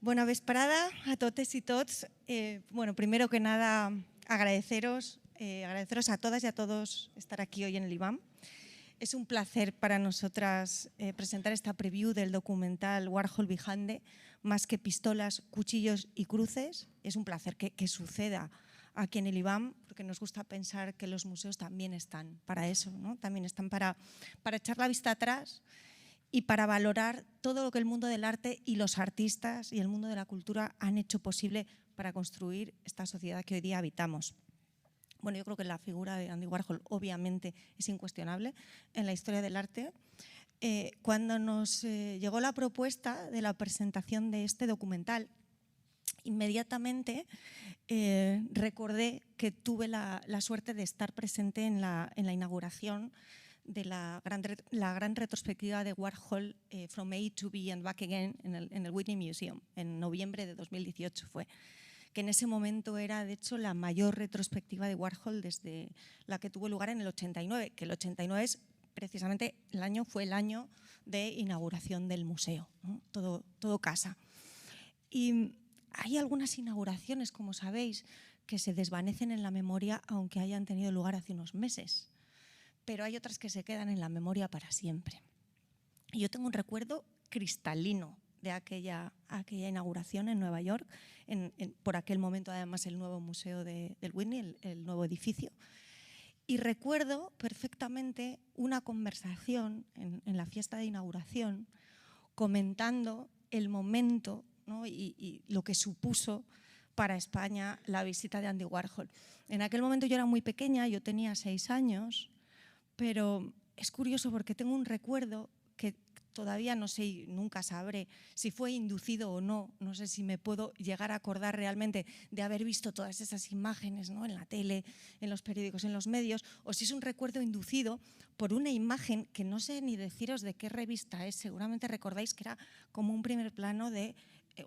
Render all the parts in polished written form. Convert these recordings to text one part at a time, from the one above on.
Bona vesprada a totes y tots. Bueno, primero que nada, agradeceros a todas y a todos estar aquí hoy en el IBAM. Es un placer para nosotras presentar esta preview del documental Warhol Vijande, más que pistolas, cuchillos y cruces. Es un placer que suceda aquí en el IBAM, porque nos gusta pensar que los museos también están para eso, ¿no? También están para echar la vista atrás y para valorar todo lo que el mundo del arte y los artistas y el mundo de la cultura han hecho posible para construir esta sociedad que hoy día habitamos. Bueno, yo creo que la figura de Andy Warhol obviamente es incuestionable en la historia del arte. Cuando nos llegó la propuesta de la presentación de este documental, inmediatamente recordé que tuve la suerte de estar presente en la inauguración de la gran retrospectiva de Warhol From A to B and Back Again en el Whitney Museum, en noviembre de 2018 fue, que en ese momento era de hecho la mayor retrospectiva de Warhol desde la que tuvo lugar en el 89, que el 89 es precisamente fue el año de inauguración del museo, ¿no? Todo casa. Y hay algunas inauguraciones, como sabéis, que se desvanecen en la memoria aunque hayan tenido lugar hace unos meses, pero hay otras que se quedan en la memoria para siempre. Y yo tengo un recuerdo cristalino de aquella inauguración en Nueva York, por aquel momento además el nuevo museo del Whitney, el nuevo edificio. Y recuerdo perfectamente una conversación en la fiesta de inauguración comentando el momento, ¿no? y lo que supuso para España la visita de Andy Warhol. En aquel momento yo era muy pequeña, yo tenía 6 años, pero es curioso porque tengo un recuerdo que todavía no sé, nunca sabré si fue inducido o no, no sé si me puedo llegar a acordar realmente de haber visto todas esas imágenes, ¿no? En la tele, en los periódicos, en los medios, o si es un recuerdo inducido por una imagen que no sé ni deciros de qué revista es, seguramente recordáis que era como un primer plano de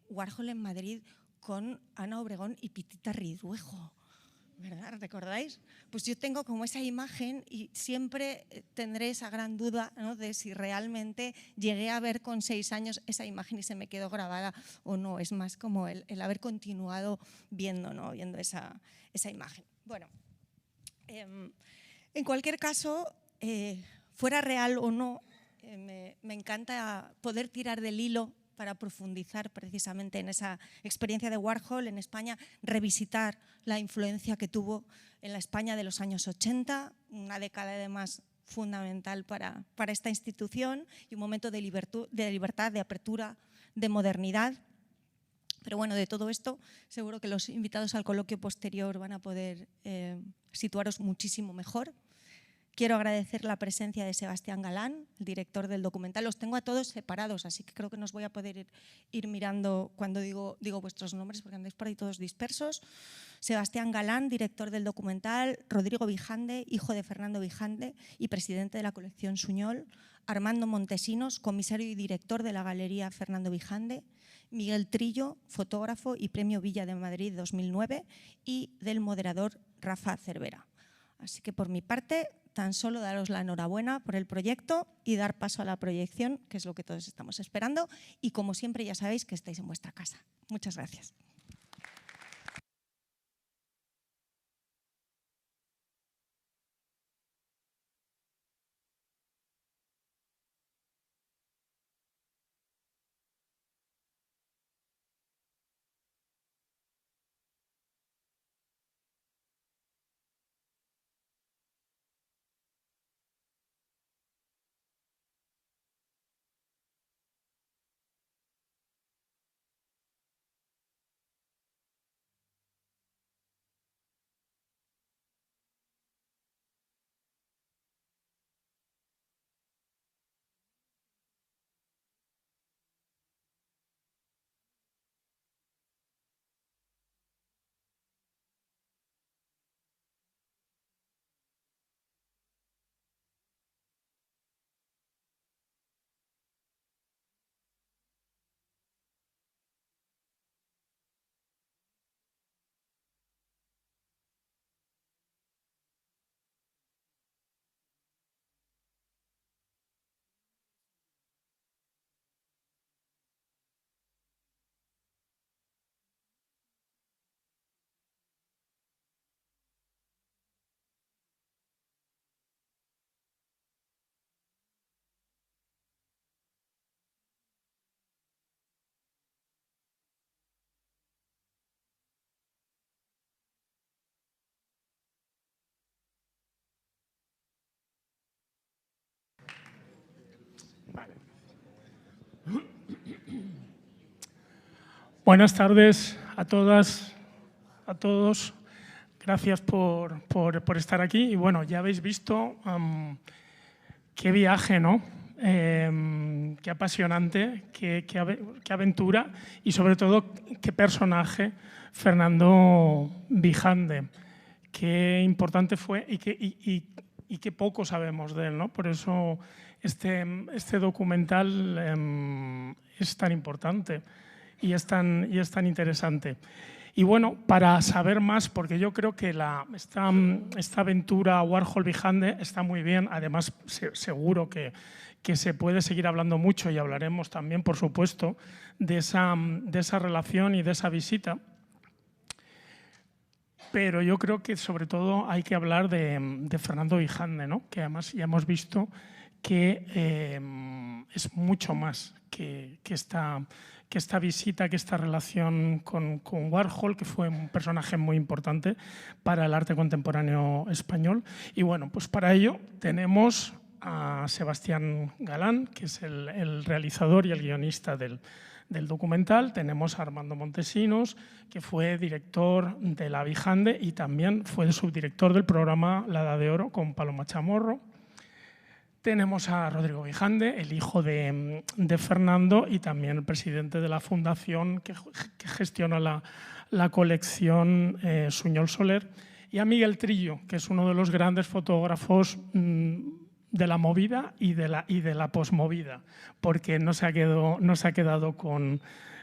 Warhol en Madrid con Ana Obregón y Pitita Riduejo. ¿Verdad? ¿Recordáis? Pues yo tengo como esa imagen y siempre tendré esa gran duda, ¿no? De si realmente llegué a ver con 6 años esa imagen y se me quedó grabada o no. Es más como el haber continuado viendo, ¿no? Viendo esa imagen. Bueno, en cualquier caso, fuera real o no, me encanta poder tirar del hilo para profundizar precisamente en esa experiencia de Warhol en España, revisitar la influencia que tuvo en la España de los años 80, una década además fundamental para esta institución y un momento de libertad, de apertura, de modernidad. Pero bueno, de todo esto seguro que los invitados al coloquio posterior van a poder situaros muchísimo mejor. Quiero agradecer la presencia de Sebastián Galán, el director del documental. Los tengo a todos separados, así que creo que nos voy a poder ir mirando cuando digo vuestros nombres, porque andáis por ahí todos dispersos. Sebastián Galán, director del documental. Rodrigo Vijande, hijo de Fernando Vijande y presidente de la colección Suñol. Armando Montesinos, comisario y director de la Galería Fernando Vijande. Miguel Trillo, fotógrafo y Premio Villa de Madrid 2009. Y del moderador Rafa Cervera. Así que por mi parte, tan solo daros la enhorabuena por el proyecto y dar paso a la proyección, que es lo que todos estamos esperando. Y como siempre ya sabéis que estáis en vuestra casa. Muchas gracias. Buenas tardes a todas, a todos. Gracias por estar aquí. Y bueno, ya habéis visto qué viaje, ¿no? Qué apasionante, qué aventura y sobre todo qué personaje, Fernando Vijande. Qué importante fue y qué poco sabemos de él, ¿no? Por eso este documental es tan importante y es tan interesante. Y bueno, para saber más, porque yo creo que esta aventura Warhol-Vijande está muy bien, además seguro que se puede seguir hablando mucho y hablaremos también, por supuesto, de esa relación y de esa visita. Pero yo creo que sobre todo hay que hablar de Fernando Vijande, ¿no? Que además ya hemos visto que es mucho más que esta visita, que esta relación con Warhol, que fue un personaje muy importante para el arte contemporáneo español. Y bueno, pues para ello tenemos a Sebastián Galán, que es el realizador y el guionista del documental. Tenemos a Armando Montesinos, que fue director de la Vijande y también fue el subdirector del programa La Edad de Oro con Paloma Chamorro. Tenemos a Rodrigo Vijande, el hijo de Fernando y también el presidente de la fundación que gestiona la colección Suñol Soler, y a Miguel Trillo, que es uno de los grandes fotógrafos de la movida y de la posmovida, porque no se ha quedado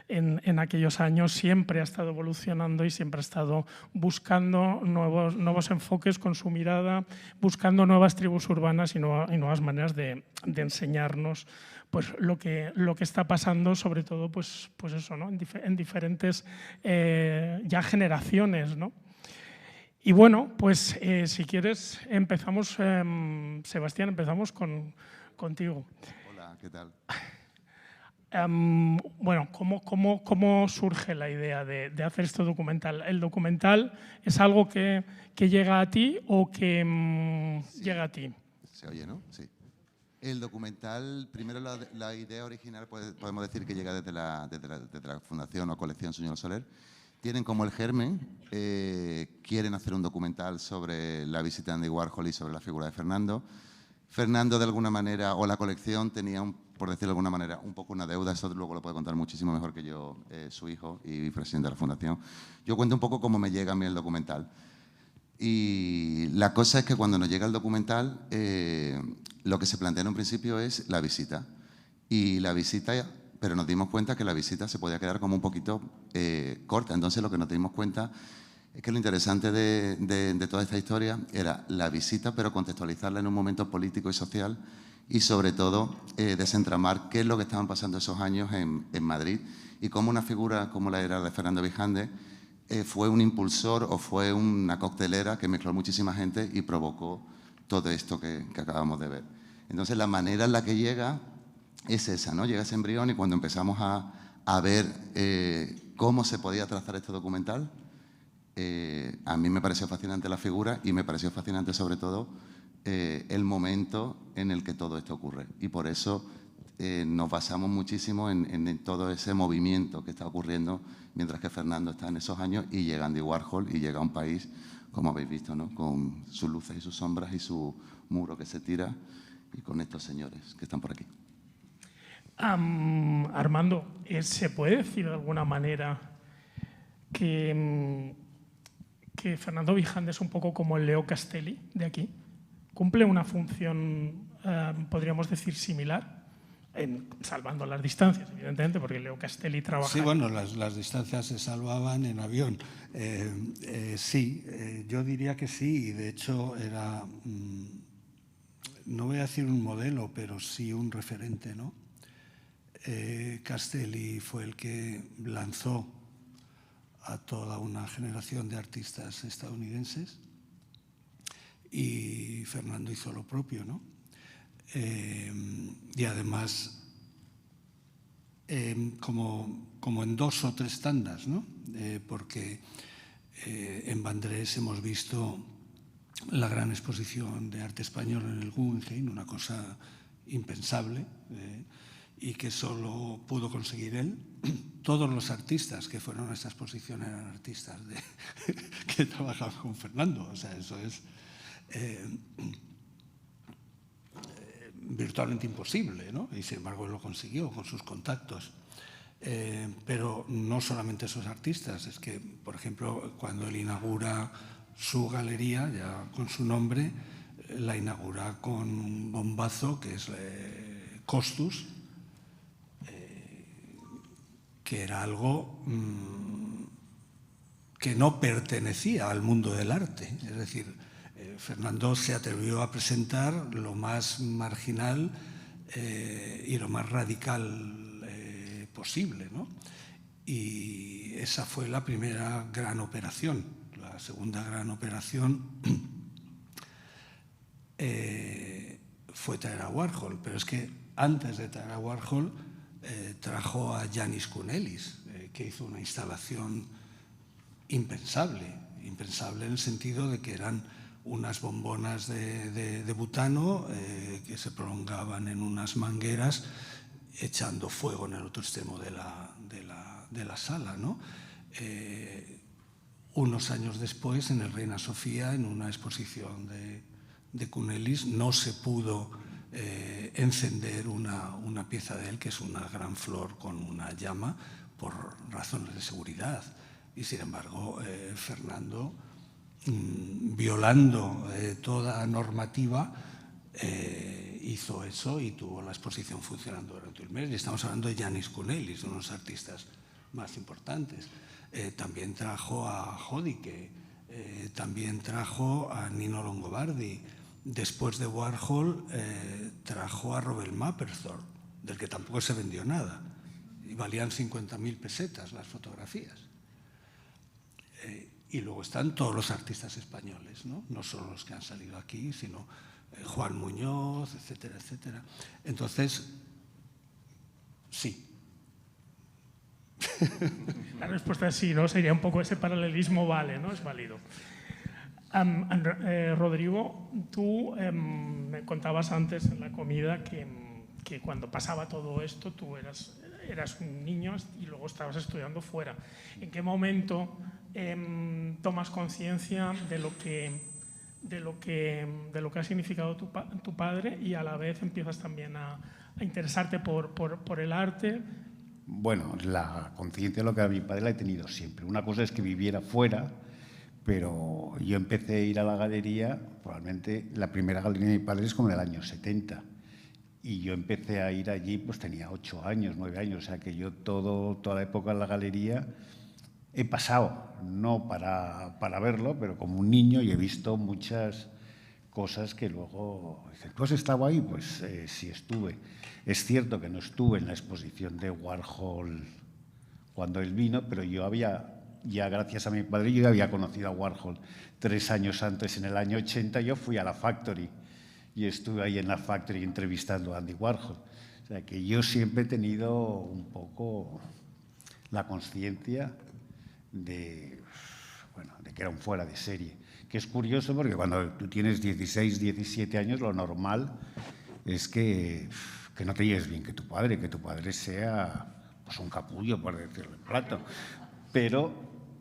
en aquellos años, siempre ha estado evolucionando y siempre ha estado buscando nuevos enfoques con su mirada, buscando nuevas tribus urbanas y nuevas maneras de enseñarnos pues, lo que está pasando, sobre todo pues eso, ¿no? en diferentes ya generaciones, ¿no? Y bueno, pues si quieres empezamos, Sebastián, empezamos contigo. Hola, ¿qué tal? Bueno, ¿cómo surge la idea de hacer este documental? ¿El documental es algo que llega a ti o que Sí. llega a ti? Se oye, ¿no? Sí. El documental, primero la idea original podemos decir que llega desde la Fundación o Colección Suñol Soler. Tienen como el germen, quieren hacer un documental sobre la visita de Andy Warhol y sobre la figura de Fernando. Fernando, de alguna manera, o la colección tenía, por decirlo de alguna manera, un poco una deuda. Eso luego lo puede contar muchísimo mejor que yo, su hijo y presidente de la Fundación. Yo cuento un poco cómo me llega a mí el documental. Y la cosa es que cuando nos llega el documental, lo que se plantea en un principio es la visita. Y la visita, pero nos dimos cuenta que la visita se podía quedar como un poquito corta. Entonces lo que nos dimos cuenta es que lo interesante de toda esta historia era la visita, pero contextualizarla en un momento político y social y sobre todo desentramar qué es lo que estaban pasando esos años en Madrid y cómo una figura como la era de Fernando Vijande fue un impulsor o fue una coctelera que mezcló muchísima gente y provocó todo esto que acabamos de ver. Entonces la manera en la que llega es esa, ¿no? Llega ese embrión y cuando empezamos a ver cómo se podía trazar este documental, a mí me pareció fascinante la figura y me pareció fascinante sobre todo el momento en el que todo esto ocurre. Y por eso nos basamos muchísimo en todo ese movimiento que está ocurriendo mientras que Fernando está en esos años y llega Andy Warhol y llega a un país, como habéis visto, ¿no? Con sus luces y sus sombras y su muro que se tira y con estos señores que están por aquí. Armando, ¿se puede decir de alguna manera que Fernando Vijande es un poco como el Leo Castelli de aquí? ¿Cumple una función, podríamos decir, similar? Salvando las distancias, evidentemente, porque Leo Castelli trabaja... Sí, bueno, las distancias se salvaban en avión. Sí, yo diría que sí, y de hecho era, no voy a decir un modelo, pero sí un referente, ¿no? Castelli fue el que lanzó a toda una generación de artistas estadounidenses y Fernando hizo lo propio, ¿no? Y además, como en 2 o 3 tandas, ¿no? Porque en Vandrés hemos visto la gran exposición de arte español en el Guggenheim, una cosa impensable. y que solo pudo conseguir él. Todos los artistas que fueron a esta exposición eran artistas que trabajaban con Fernando. O sea, eso es virtualmente imposible, ¿no? Y sin embargo lo consiguió con sus contactos. Pero no solamente esos artistas, es que, por ejemplo, cuando él inaugura su galería, ya con su nombre, la inaugura con un bombazo que es Costus, que era algo que no pertenecía al mundo del arte. Es decir, Fernando se atrevió a presentar lo más marginal y lo más radical posible, ¿no? Y esa fue la primera gran operación. La segunda gran operación fue traer a Warhol, pero es que antes de traer a Warhol trajo a Janis Kounellis, que hizo una instalación impensable en el sentido de que eran unas bombonas de butano que se prolongaban en unas mangueras echando fuego en el otro extremo de la sala, ¿no? Unos años después, en el Reina Sofía, en una exposición de Kounellis, no se pudo encender una pieza de él, que es una gran flor con una llama, por razones de seguridad. Y sin embargo, Fernando, violando toda normativa, hizo eso y tuvo la exposición funcionando durante un mes. Y estamos hablando de Janis Kounellis, uno de los artistas más importantes. También trajo a Jodike, también trajo a Nino Longobardi. Después de Warhol trajo a Robert Mapplethorpe, del que tampoco se vendió nada. Y valían 50.000 pesetas las fotografías. Y luego están todos los artistas españoles, ¿no? No solo los que han salido aquí, sino Juan Muñoz, etcétera, etcétera. Entonces, sí. La respuesta es sí, ¿no? Sería un poco ese paralelismo, vale, ¿no? Es válido. Rodrigo, tú me contabas antes en la comida que cuando pasaba todo esto tú eras un niño y luego estabas estudiando fuera. ¿En qué momento tomas conciencia de lo que ha significado tu padre y a la vez empiezas también a interesarte por el arte? Bueno, la conciencia de lo que era mi padre la he tenido siempre. Una cosa es que viviera fuera, pero yo empecé a ir a la galería, probablemente la primera galería de mi padre es como del año 70. Y yo empecé a ir allí, pues tenía 8 años, 9 años, o sea que yo toda la época en la galería he pasado, no para verlo, pero como un niño, y he visto muchas cosas que luego dicen, ¿tú has estado ahí? Pues sí estuve. Es cierto que no estuve en la exposición de Warhol cuando él vino, pero yo había, ya gracias a mi padre, yo había conocido a Warhol 3 años antes, en el año 80, yo fui a la Factory y estuve ahí en la Factory entrevistando a Andy Warhol. O sea que yo siempre he tenido un poco la conciencia de que era un fuera de serie. Que es curioso porque cuando tú tienes 16, 17 años, lo normal es que no te lleves bien que tu padre sea pues un capullo, por decirlo en plato. Pero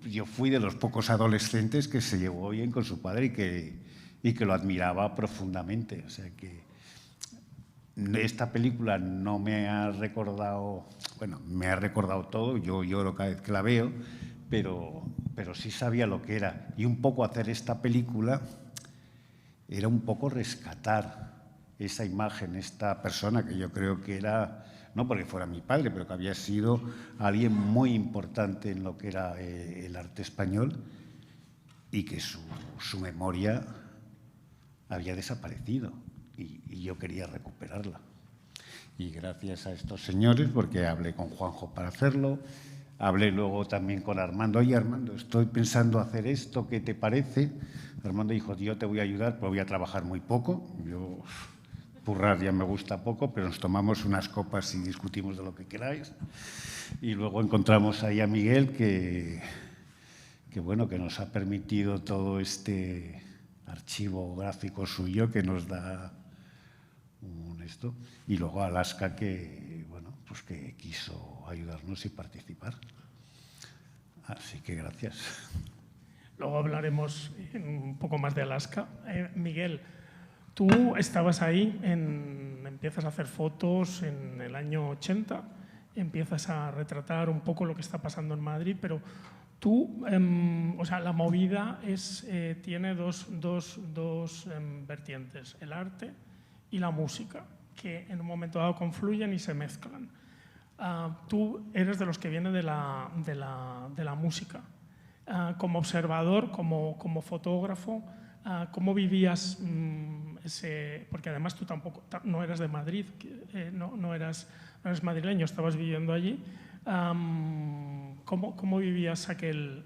yo fui de los pocos adolescentes que se llevó bien con su padre y que lo admiraba profundamente. O sea que esta película no me ha recordado, bueno, me ha recordado todo, yo lloro cada vez que la veo, pero sí sabía lo que era. Y un poco hacer esta película era un poco rescatar esa imagen, esta persona que yo creo que era, no porque fuera mi padre, pero que había sido alguien muy importante en lo que era el arte español y que su memoria había desaparecido y yo quería recuperarla. Y gracias a estos señores, porque hablé con Juanjo para hacerlo, hablé luego también con Armando. Oye, Armando, estoy pensando hacer esto, ¿qué te parece? Armando dijo, yo te voy a ayudar, pero voy a trabajar muy poco. Yo, currar ya me gusta poco, pero nos tomamos unas copas y discutimos de lo que queráis. Y luego encontramos ahí a Miguel, que bueno, que nos ha permitido todo este archivo gráfico suyo que nos da esto. Y luego Alaska, que bueno, pues que quiso ayudarnos y participar. Así que gracias. Luego hablaremos un poco más de Alaska. Miguel, tú estabas ahí, empiezas a hacer fotos en el año 80, empiezas a retratar un poco lo que está pasando en Madrid, pero tú, o sea, la movida tiene dos vertientes, el arte y la música, que en un momento dado confluyen y se mezclan. Tú eres de los que viene de la música. Como observador, como fotógrafo, ¿cómo vivías ese...? Porque además tú tampoco no eras de Madrid, no eras madrileño, estabas viviendo allí. ¿Cómo vivías aquel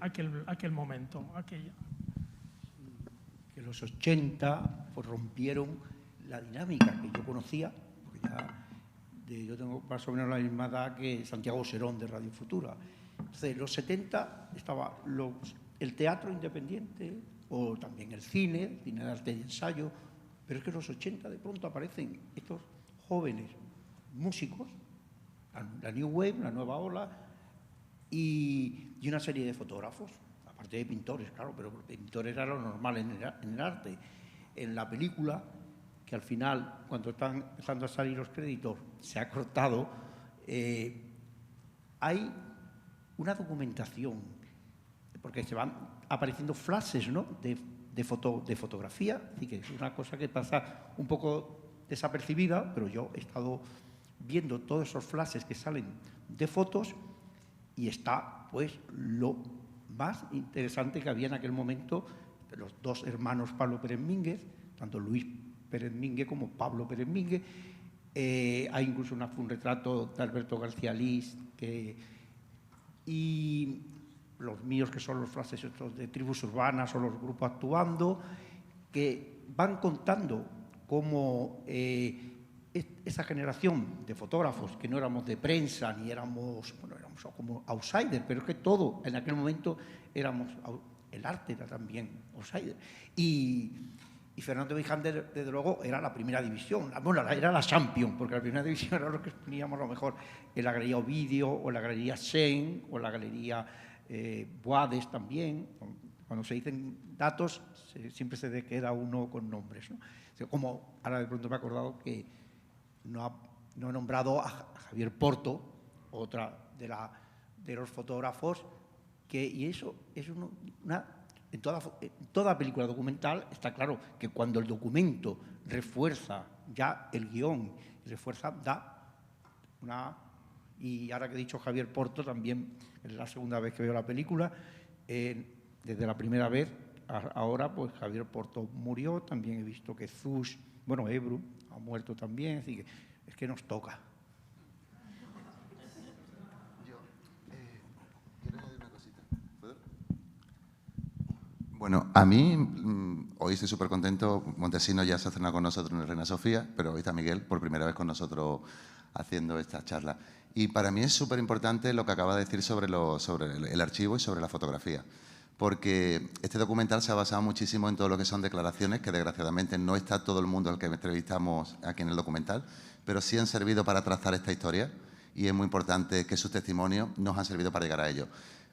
momento, aquella? Que los 80 pues, rompieron la dinámica que yo conocía, porque yo tengo más o menos la misma edad que Santiago Serón de Radio Futura. Entonces, los 70 estaba el teatro independiente o también el cine de arte y ensayo, pero es que en los 80 de pronto aparecen estos jóvenes músicos, la New Wave, la nueva ola, y una serie de fotógrafos, aparte de pintores, claro, pero pintores era lo normal en el arte. En la película, que al final, cuando están empezando a salir los créditos, se ha cortado, hay una documentación, porque se van apareciendo flashes, ¿no?, de fotografía, y que es una cosa que pasa un poco desapercibida, pero yo he estado viendo todos esos flashes que salen de fotos y está, pues, lo más interesante que había en aquel momento de los dos hermanos Pablo Pérez Mínguez, tanto Luis Pérez Mínguez como Pablo Pérez Mínguez. Hay incluso un retrato de Alberto García Lís, y los míos, que son los flashes estos de tribus urbanas o los grupos actuando, que van contando cómo esa generación de fotógrafos, que no éramos de prensa ni éramos como outsiders, pero es que todo en aquel momento el arte era también outsider. Y Fernando Vijander, desde luego, era la primera división, era la Champions, porque la primera división era lo que poníamos a lo mejor en la Galería Ovidio, o la Galería Sen, o la Galería Boades también. Cuando se dicen datos, siempre se queda uno con nombres, ¿no? O sea, como ahora de pronto me he acordado que no he nombrado a Javier Porto, otra de los fotógrafos, y eso es en toda película documental está claro que cuando el documento refuerza ya el guión, y ahora que he dicho Javier Porto, también es la segunda vez que veo la película, desde la primera vez, ahora pues Javier Porto murió, también he visto que Ebru ha muerto también, así que es que nos toca. Bueno, a mí, hoy estoy súper contento. Montesino ya se ha cenado con nosotros en el Reina Sofía, pero hoy está Miguel por primera vez con nosotros haciendo esta charla. Y para mí es súper importante lo que acaba de decir sobre el archivo y sobre la fotografía, porque este documental se ha basado muchísimo en todo lo que son declaraciones, que desgraciadamente no está todo el mundo al que entrevistamos aquí en el documental, pero sí han servido para trazar esta historia, y es muy importante que sus testimonios nos han servido para llegar a ello.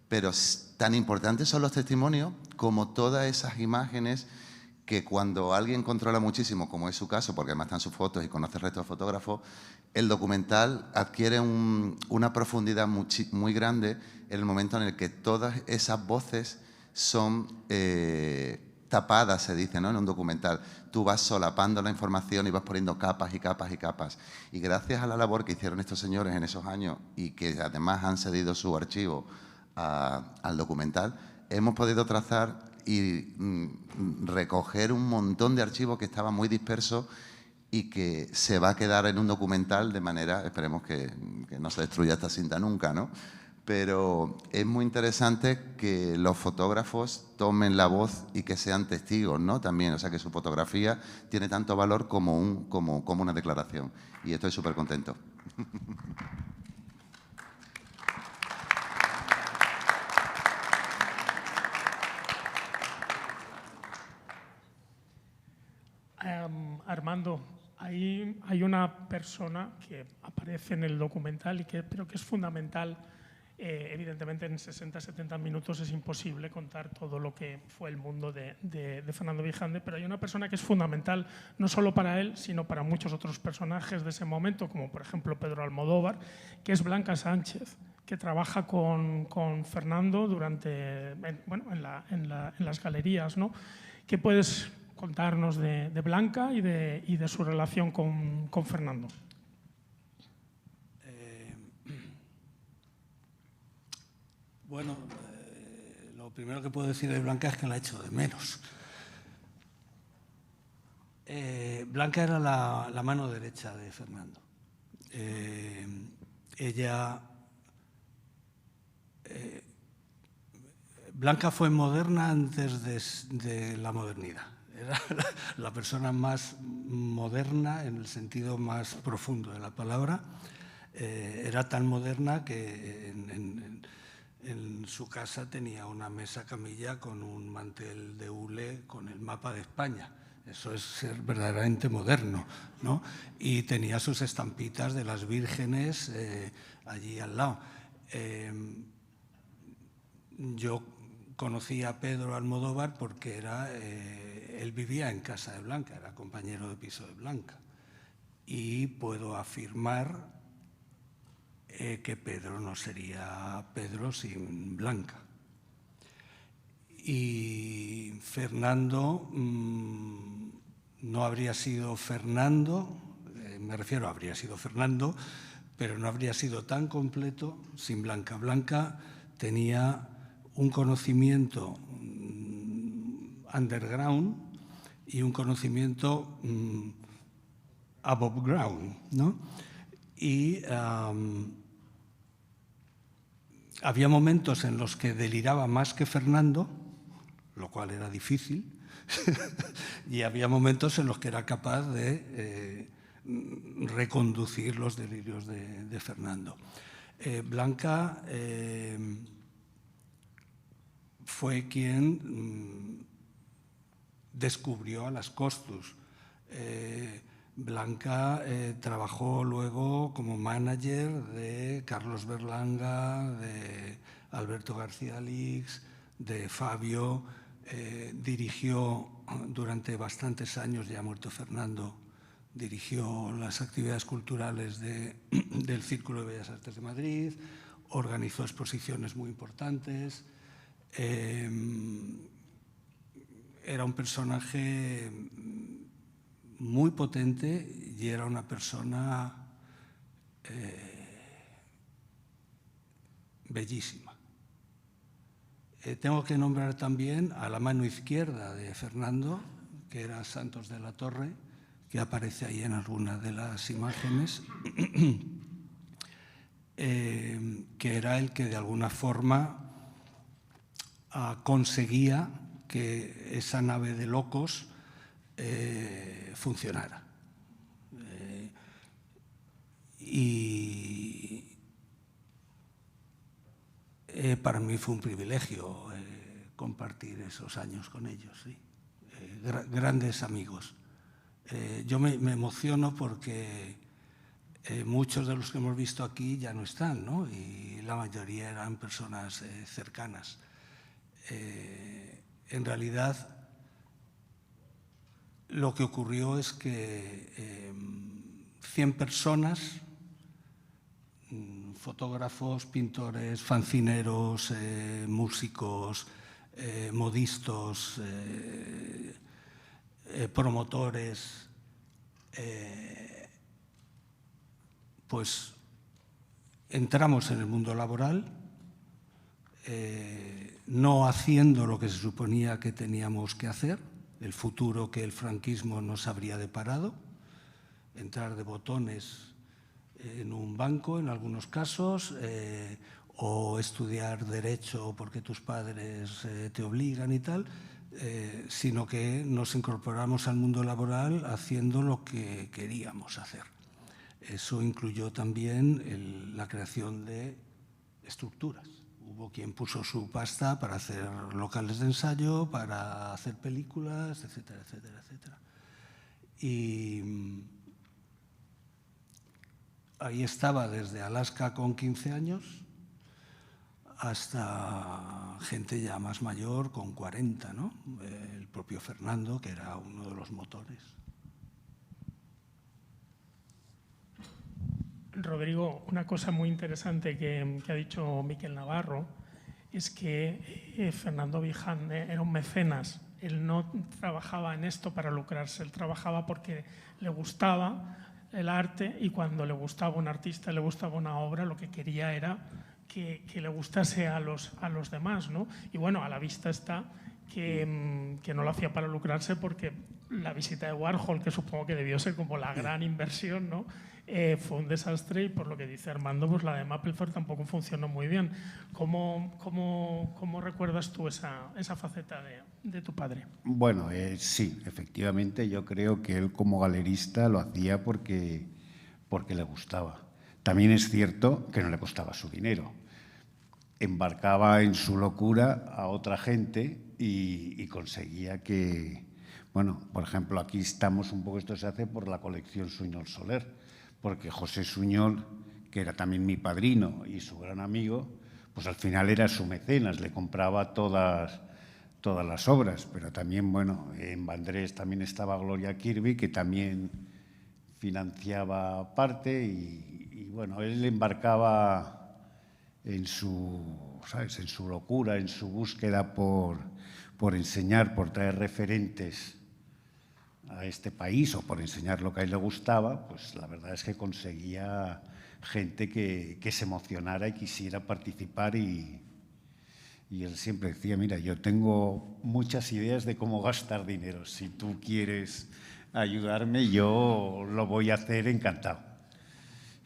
Pero tan importantes son los testimonios como todas esas imágenes que cuando alguien controla muchísimo, como es su caso, porque además están sus fotos y conoce el resto de fotógrafos, el documental adquiere una profundidad muy grande en el momento en el que todas esas voces son tapadas, se dice, ¿no?, en un documental. Tú vas solapando la información y vas poniendo capas y capas y capas. Y gracias a la labor que hicieron estos señores en esos años y que además han cedido su archivo al documental, hemos podido trazar y recoger un montón de archivos que estaban muy dispersos y que se va a quedar en un documental de manera, esperemos que no se destruya esta cinta nunca, ¿no? Pero es muy interesante que los fotógrafos tomen la voz y que sean testigos, ¿no?, también, o sea, que su fotografía tiene tanto valor como una declaración. Y estoy súper contento. Armando, hay una persona que aparece en el documental pero que es fundamental. Evidentemente en 60-70 minutos es imposible contar todo lo que fue el mundo de Fernando Vijande, pero hay una persona que es fundamental no solo para él, sino para muchos otros personajes de ese momento, como por ejemplo Pedro Almodóvar, que es Blanca Sánchez, que trabaja con Fernando en las galerías, ¿no? ¿Qué puedes contarnos de Blanca y de su relación con Fernando? Bueno, lo primero que puedo decir de Blanca es que la echo de menos. Blanca era la mano derecha de Fernando. Blanca fue moderna antes de la modernidad. Era la persona más moderna en el sentido más profundo de la palabra. Era tan moderna que en su casa tenía una mesa camilla con un mantel de hule con el mapa de España. Eso es ser verdaderamente moderno, ¿no? Y tenía sus estampitas de las vírgenes allí al lado. Yo conocí a Pedro Almodóvar porque él vivía en casa de Blanca, era compañero de piso de Blanca. Y puedo afirmar que Pedro no sería Pedro sin Blanca. Y Fernando no habría sido Fernando, me refiero, habría sido Fernando, pero no habría sido tan completo sin Blanca. Blanca tenía un conocimiento underground y un conocimiento above ground, ¿no? Y había momentos en los que deliraba más que Fernando, lo cual era difícil, y había momentos en los que era capaz de reconducir los delirios de Fernando. Blanca fue quien descubrió a las Costus. Blanca trabajó luego como manager de Carlos Berlanga, de Alberto García Lix, de Fabio. Dirigió durante bastantes años, ya muerto Fernando, dirigió las actividades culturales del Círculo de Bellas Artes de Madrid, organizó exposiciones muy importantes. Era un personaje muy potente y era una persona bellísima. Tengo que nombrar también a la mano izquierda de Fernando, que era Santos de la Torre, que aparece ahí en algunas de las imágenes, que era el que de alguna forma conseguía que esa nave de locos funcionara. Y para mí fue un privilegio compartir esos años con ellos, sí. Grandes amigos. Yo me emociono porque muchos de los que hemos visto aquí ya no están, ¿no? Y la mayoría eran personas cercanas. En realidad, lo que ocurrió es que 100 personas, fotógrafos, pintores, fancineros, músicos, modistas, promotores, pues entramos en el mundo laboral, no haciendo lo que se suponía que teníamos que hacer, el futuro que el franquismo nos habría deparado, entrar de botones en un banco en algunos casos, o estudiar Derecho porque tus padres te obligan y tal, sino que nos incorporamos al mundo laboral haciendo lo que queríamos hacer. Eso incluyó también la creación de estructuras. Hubo quien puso su pasta para hacer locales de ensayo, para hacer películas, etcétera, etcétera, etcétera. Y ahí estaba desde Alaska con 15 años hasta gente ya más mayor con 40, ¿no? El propio Fernando, que era uno de los motores. Rodrigo, una cosa muy interesante que ha dicho Miquel Navarro es que Fernando Vijande era un mecenas. Él no trabajaba en esto para lucrarse, él trabajaba porque le gustaba el arte, y cuando le gustaba un artista, le gustaba una obra, lo que quería era que le gustase a los demás, ¿no? Y bueno, a la vista está que no lo hacía para lucrarse, porque la visita de Warhol, que supongo que debió ser como la gran inversión, ¿no? Fue un desastre, y por lo que dice Armando, pues la de Mapplethorpe tampoco funcionó muy bien. ¿Cómo recuerdas tú esa faceta de tu padre? Bueno, sí, efectivamente, yo creo que él como galerista lo hacía porque le gustaba. También es cierto que no le costaba su dinero. Embarcaba en su locura a otra gente y conseguía que, bueno, por ejemplo, aquí estamos un poco, esto se hace por la colección Suñol Soler, porque José Suñol, que era también mi padrino y su gran amigo, pues al final era su mecenas, le compraba todas las obras, pero también, bueno, en Vandrés también estaba Gloria Kirby, que también financiaba parte, y bueno, él embarcaba en su, ¿sabes?, en su locura, en su búsqueda por enseñar, por traer referentes a este país, o por enseñar lo que a él le gustaba. Pues la verdad es que conseguía gente que se emocionara y quisiera participar, y él siempre decía, mira, yo tengo muchas ideas de cómo gastar dinero, si tú quieres ayudarme, yo lo voy a hacer encantado.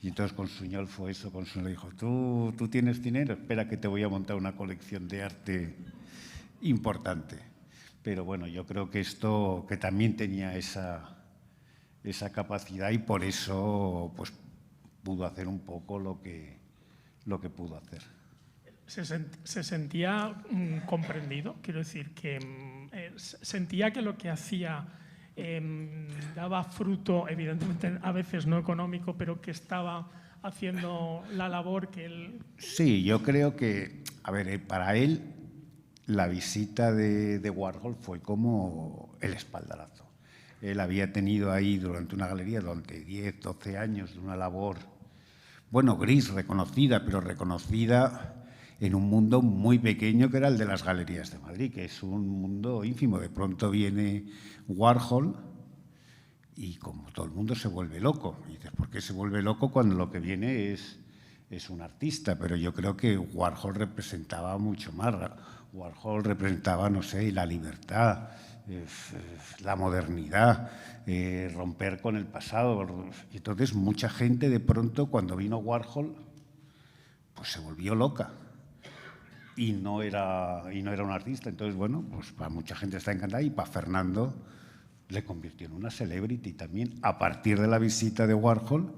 Y entonces con Suñol fue eso, con Suñol dijo, ¿Tú tienes dinero? Espera que te voy a montar una colección de arte importante. Pero bueno, yo creo que esto, que también tenía esa capacidad, y por eso pues pudo hacer un poco lo que pudo hacer. ¿Se sentía comprendido? Quiero decir, que sentía que lo que hacía daba fruto, evidentemente a veces no económico, pero que estaba haciendo la labor que él... Sí, yo creo que, a ver, para él la visita de Warhol fue como el espaldarazo. Él había tenido ahí durante una galería, durante 10, 12 años, de una labor, bueno, gris, reconocida, pero reconocida en un mundo muy pequeño que era el de las galerías de Madrid, que es un mundo ínfimo. De pronto viene Warhol y como todo el mundo se vuelve loco. Y dices, ¿por qué se vuelve loco cuando lo que viene es un artista? Pero yo creo que Warhol representaba mucho más. Warhol representaba, no sé, la libertad, la modernidad, romper con el pasado. Y entonces mucha gente de pronto, cuando vino Warhol, pues se volvió loca. Y no era un artista. Entonces, bueno, pues para mucha gente está encantada, y para Fernando le convirtió en una celebrity también. A partir de la visita de Warhol,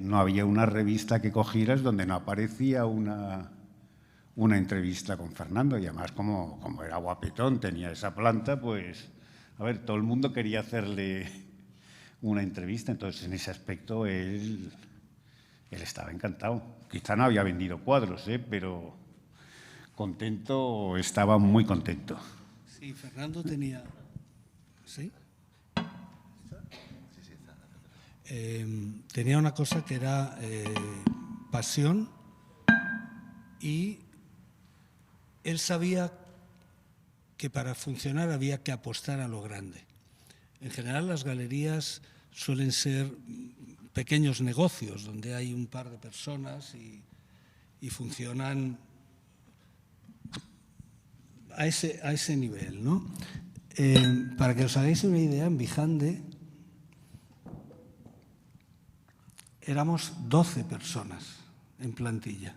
no había una revista que cogieras donde no aparecía una entrevista con Fernando. Y además, como era guapetón, tenía esa planta, pues, a ver, todo el mundo quería hacerle una entrevista. Entonces, en ese aspecto, él estaba encantado. Quizá no había vendido cuadros, pero contento, estaba muy contento. Sí, Fernando tenía... ¿Sí? Tenía una cosa que era pasión, y él sabía que para funcionar había que apostar a lo grande. En general, las galerías suelen ser pequeños negocios donde hay un par de personas y funcionan a ese nivel, ¿no? Para que os hagáis una idea, en Vijande éramos 12 personas en plantilla.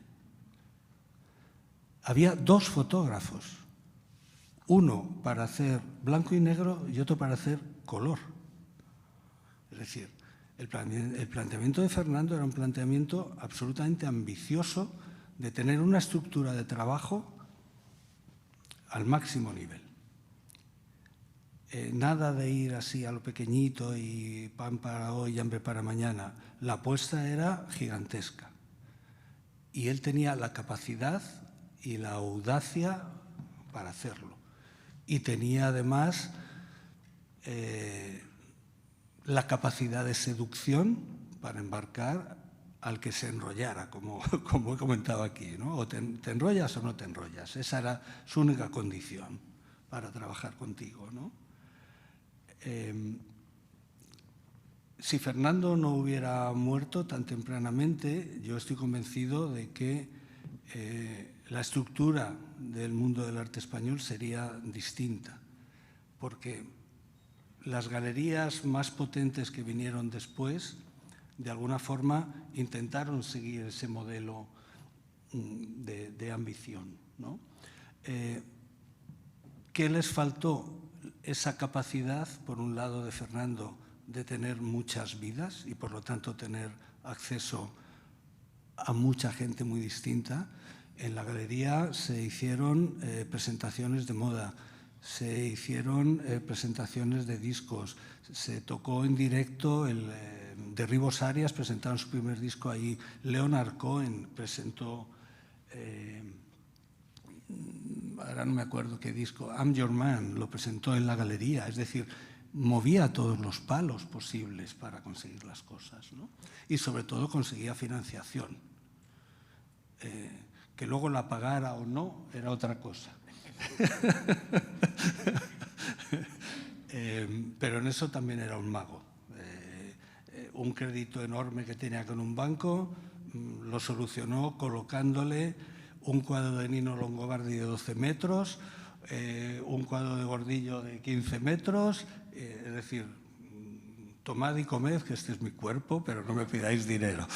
Había 2 fotógrafos, uno para hacer blanco y negro y otro para hacer color. Es decir, el planteamiento de Fernando era un planteamiento absolutamente ambicioso de tener una estructura de trabajo al máximo nivel. Nada de ir así a lo pequeñito y pan para hoy y hambre para mañana. La apuesta era gigantesca. Y él tenía la capacidad y la audacia para hacerlo. Y tenía además la capacidad de seducción para embarcar al que se enrollara, como he comentado aquí, ¿no? O te enrollas o no te enrollas. Esa era su única condición para trabajar contigo, ¿no? Si Fernando no hubiera muerto tan tempranamente, yo estoy convencido de que la estructura del mundo del arte español sería distinta, porque las galerías más potentes que vinieron después, de alguna forma, intentaron seguir ese modelo de ambición, ¿no? ¿Qué les faltó? Esa capacidad, por un lado, de Fernando, de tener muchas vidas y, por lo tanto, tener acceso a mucha gente muy distinta. En la galería se hicieron presentaciones de moda, se hicieron presentaciones de discos, se tocó en directo Derribos Arias, presentaron su primer disco ahí. Leonard Cohen presentó, ahora no me acuerdo qué disco, I'm Your Man, lo presentó en la galería. Es decir, movía todos los palos posibles para conseguir las cosas, ¿no? Y sobre todo conseguía financiación. Que luego la pagara o no era otra cosa. Pero en eso también era un mago. Un crédito enorme que tenía con un banco lo solucionó colocándole un cuadro de Nino Longobardi de 12 metros, un cuadro de Gordillo de 15 metros, es decir, tomad y comed, que este es mi cuerpo, pero no me pidáis dinero.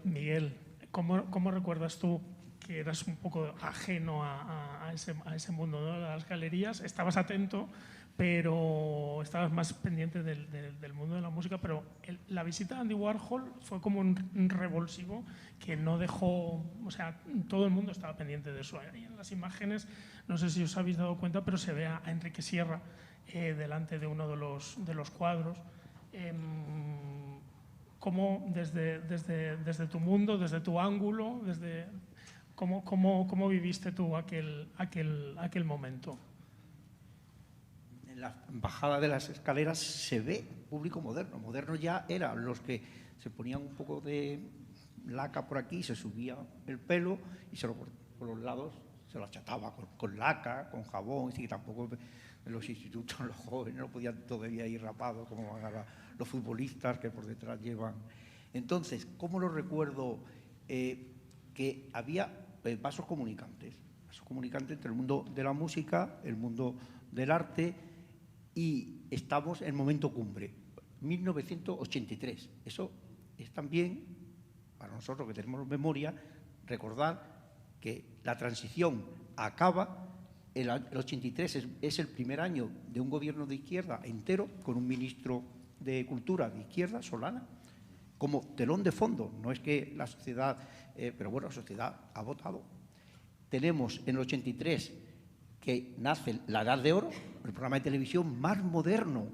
Miguel, ¿cómo recuerdas tú que eras un poco ajeno a ese mundo, ¿no? De las galerías? Estabas atento, pero estabas más pendiente del mundo de la música, pero la visita de Andy Warhol fue como un revulsivo que no dejó, o sea, todo el mundo estaba pendiente de eso. Ahí en las imágenes, no sé si os habéis dado cuenta, pero se ve a Enrique Sierra delante de uno de los cuadros. ¿Cómo desde tu mundo, desde tu ángulo, cómo viviste tú aquel momento? En la bajada de las escaleras se ve público moderno. Moderno ya eran los que se ponían un poco de laca por aquí, se subía el pelo y por los lados se lo achataba con laca, con jabón. Y tampoco en los institutos los jóvenes no podían todavía ir rapados como van ahora los futbolistas que por detrás llevan. Entonces, ¿cómo lo recuerdo? Que había vasos comunicantes entre el mundo de la música, el mundo del arte, y estamos en el momento cumbre, 1983. Eso es también, para nosotros que tenemos memoria, recordar que la transición acaba, el 83 es el primer año de un gobierno de izquierda entero, con un ministro de Cultura de izquierda, Solana, como telón de fondo. No es que la sociedad, pero bueno, la sociedad ha votado. Tenemos en el 83 que nace La Edad de Oro, el programa de televisión más moderno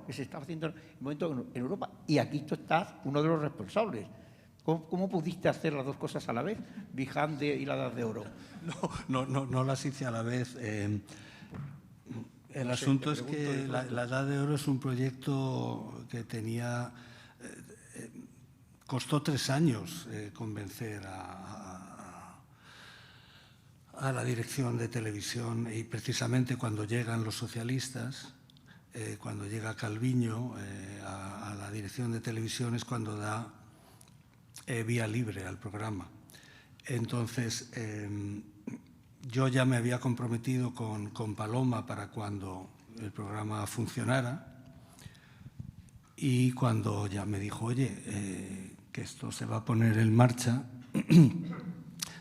que se está haciendo en el momento en Europa, y aquí tú estás uno de los responsables. ¿Cómo pudiste hacer las dos cosas a la vez, Vijande y La Edad de Oro? No las hice a la vez. El asunto es que la Edad de Oro es un proyecto que tenía... costó 3 años convencer a la dirección de televisión, y precisamente cuando llegan los socialistas, cuando llega Calviño a la dirección de televisión, es cuando da vía libre al programa. Entonces, yo ya me había comprometido con Paloma para cuando el programa funcionara, y cuando ya me dijo, oye, que esto se va a poner en marcha,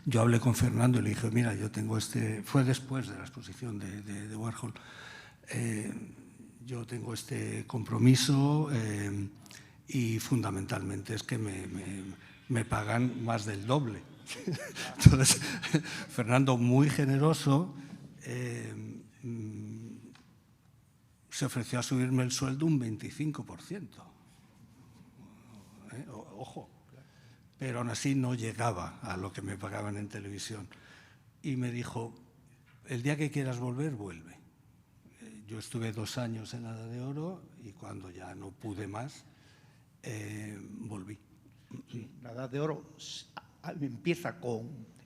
yo hablé con Fernando y le dije, mira, yo tengo fue después de la exposición de Warhol, yo tengo este compromiso y fundamentalmente es que me pagan más del doble. Entonces, Fernando, muy generoso, se ofreció a subirme el sueldo un 25%. Ojo, pero aún así no llegaba a lo que me pagaban en televisión. Y me dijo, el día que quieras volver, vuelve. Yo estuve 2 años en la Edad de Oro y cuando ya no pude más, volví. Sí, la Edad de Oro empieza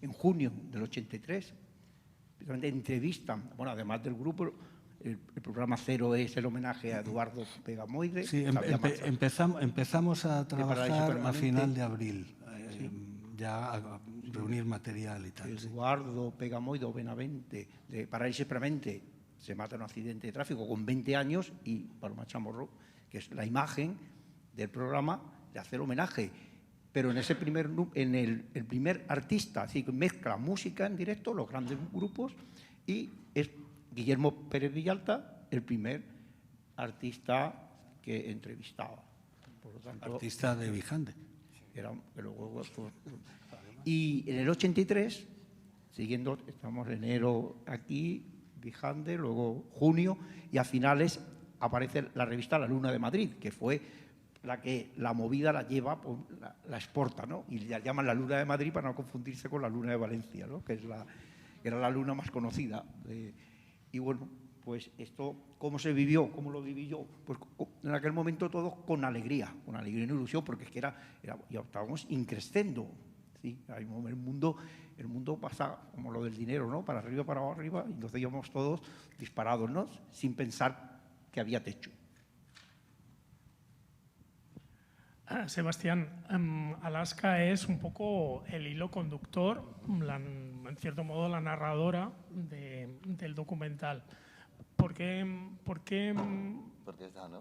en junio del 83, entrevistan, bueno, además del grupo, el programa Cero es el homenaje a Eduardo Pegamoide. Sí, empezamos a trabajar a final de abril, sí. Ya a reunir material y tal. Eduardo Pegamoide o Benavente, de Paraíso Premente, se mata en un accidente de tráfico con 20 años y Paloma Chamorro, que es la imagen del programa, de hacer homenaje. Pero en ese el primer artista, así que mezcla música en directo, los grandes grupos, y es Guillermo Pérez Villalta, el primer artista que entrevistaba. Por lo tanto, artista de Vijande. Y en el 83, siguiendo, estamos en enero aquí, Vijande, luego junio, y a finales aparece la revista La Luna de Madrid, que fue la que la movida la lleva, pues, la exporta, ¿no? Y la llaman La Luna de Madrid para no confundirse con La Luna de Valencia, ¿no? Que era la luna más conocida. Y bueno, pues esto, ¿cómo se vivió? ¿Cómo lo viví yo? Pues en aquel momento todos con alegría y ilusión, porque es que ya estábamos increscendo. ¿Sí? El mundo pasa como lo del dinero, ¿no? Para arriba, y entonces íbamos todos disparados, ¿no? Sin pensar que había techo. Sebastián, Alaska es un poco el hilo conductor, en cierto modo la narradora del documental. ¿Por qué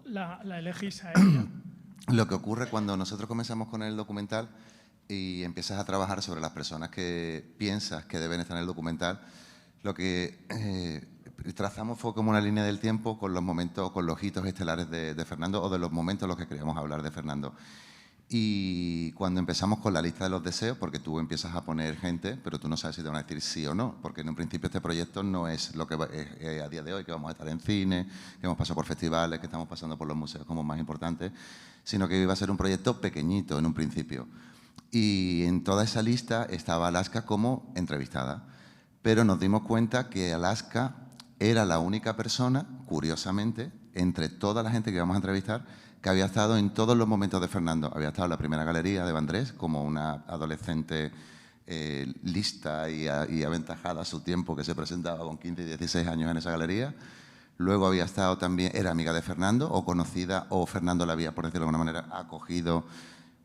la elegís a ella? Lo que ocurre cuando nosotros comenzamos con el documental y empiezas a trabajar sobre las personas que piensas que deben estar en el documental, lo que trazamos fue como una línea del tiempo con los momentos, con los hitos estelares de Fernando o de los momentos en los que queríamos hablar de Fernando. Y cuando empezamos con la lista de los deseos, porque tú empiezas a poner gente, pero tú no sabes si te van a decir sí o no, porque en un principio este proyecto no es lo que es a día de hoy, que vamos a estar en cine, que hemos pasado por festivales, que estamos pasando por los museos como más importantes, sino que iba a ser un proyecto pequeñito en un principio. Y en toda esa lista estaba Alaska como entrevistada. Pero nos dimos cuenta que Alaska era la única persona, curiosamente, entre toda la gente que íbamos a entrevistar, que había estado en todos los momentos de Fernando. Había estado en la primera galería de Vandrés como una adolescente lista y aventajada a su tiempo, que se presentaba con 15 y 16 años en esa galería. Luego había estado también, era amiga de Fernando o conocida, o Fernando la había, por decirlo de alguna manera, acogido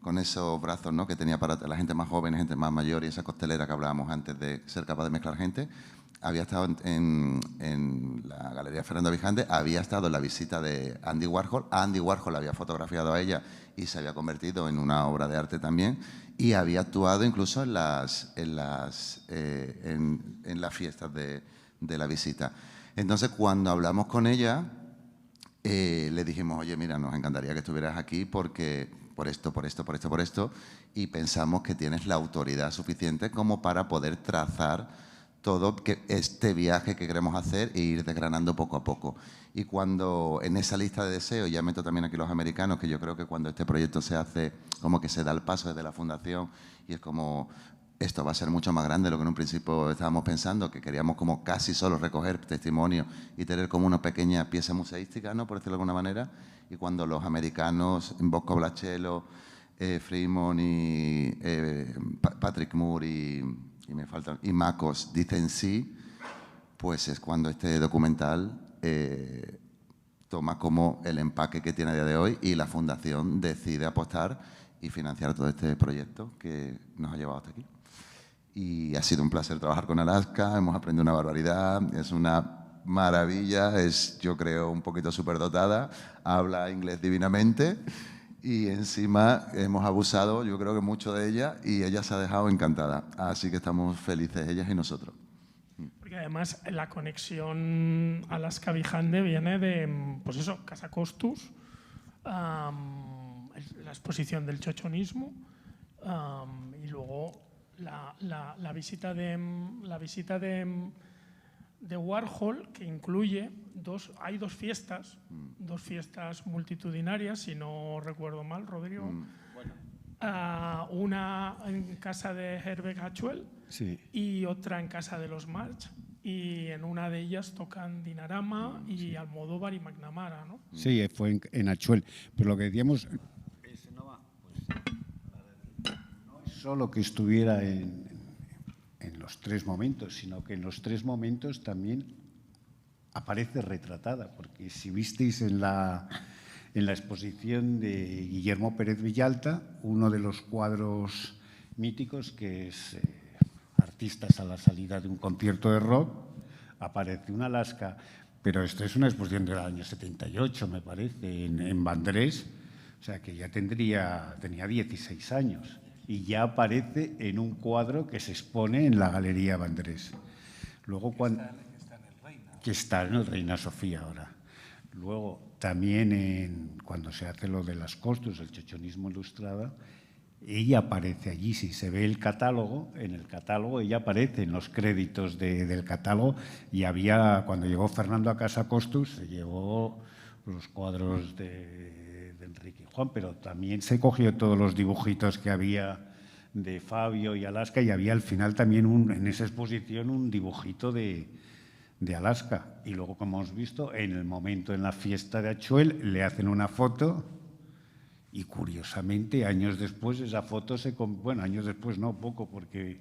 con esos brazos, ¿no?, que tenía para la gente más joven, gente más mayor, y esa costelera que hablábamos antes de ser capaz de mezclar gente. Había estado en la Galería Fernando Vijande, había estado en la visita de Andy Warhol. A Andy Warhol había fotografiado a ella y se había convertido en una obra de arte también. Y había actuado incluso en las fiestas de la visita. Entonces, cuando hablamos con ella, le dijimos, oye, mira, nos encantaría que estuvieras aquí porque por esto, y pensamos que tienes la autoridad suficiente como para poder trazar todo este viaje que queremos hacer e ir desgranando poco a poco. Y cuando en esa lista de deseos, ya meto también aquí los americanos, que yo creo que cuando este proyecto se hace, como que se da el paso desde la fundación y es como, esto va a ser mucho más grande de lo que en un principio estábamos pensando, que queríamos como casi solo recoger testimonios y tener como una pequeña pieza museística, ¿no?, por decirlo de alguna manera. Y cuando los americanos, Bosco Blachelo, Freeman y Patrick Moore y Makos dicen sí, pues es cuando este documental toma como el empaque que tiene a día de hoy y la Fundación decide apostar y financiar todo este proyecto que nos ha llevado hasta aquí. Y ha sido un placer trabajar con Alaska, hemos aprendido una barbaridad, es una maravilla, es, yo creo, un poquito superdotada, habla inglés divinamente y encima hemos abusado, yo creo que mucho de ella, y ella se ha dejado encantada. Así que estamos felices, ellas y nosotros. Porque además la conexión Alaska-Vijande viene de, pues eso, Casa Costus, la exposición del chochonismo, y luego la visita de de Warhol, que incluye hay dos fiestas multitudinarias, si no recuerdo mal, Rodrigo. Una en casa de Herbert Hachuel, Sí. y otra en casa de los March, y en una de ellas tocan Dinarama y Almodóvar y McNamara, ¿no? Sí, fue en Hachuel. Pero lo que decíamos, no es solo que estuviera en los tres momentos, sino que en los tres momentos también aparece retratada, porque si visteis en la exposición de Guillermo Pérez Villalta, uno de los cuadros míticos, que es Artistas a la salida de un concierto de rock, aparece una Alaska, pero esto es una exposición del año 78, me parece, en Vandrés, o sea que ya tenía 16 años, y ya aparece en un cuadro que se expone en la Galería Vandrés. Luego, que está en el Reina Sofía ahora. Luego, también cuando se hace lo de las costus, el chochonismo ilustrado, ella aparece allí. Si se ve el catálogo, en el catálogo ella aparece en los créditos del catálogo, y cuando llegó Fernando a Casa Costus, se llevó los cuadros de Enrique y Juan, pero también se cogió todos los dibujitos que había de Fabio y Alaska, y había al final también en esa exposición un dibujito de Alaska. Y luego, como hemos visto, en el momento en la fiesta de Hachuel le hacen una foto, y curiosamente años después esa foto años después no, poco, porque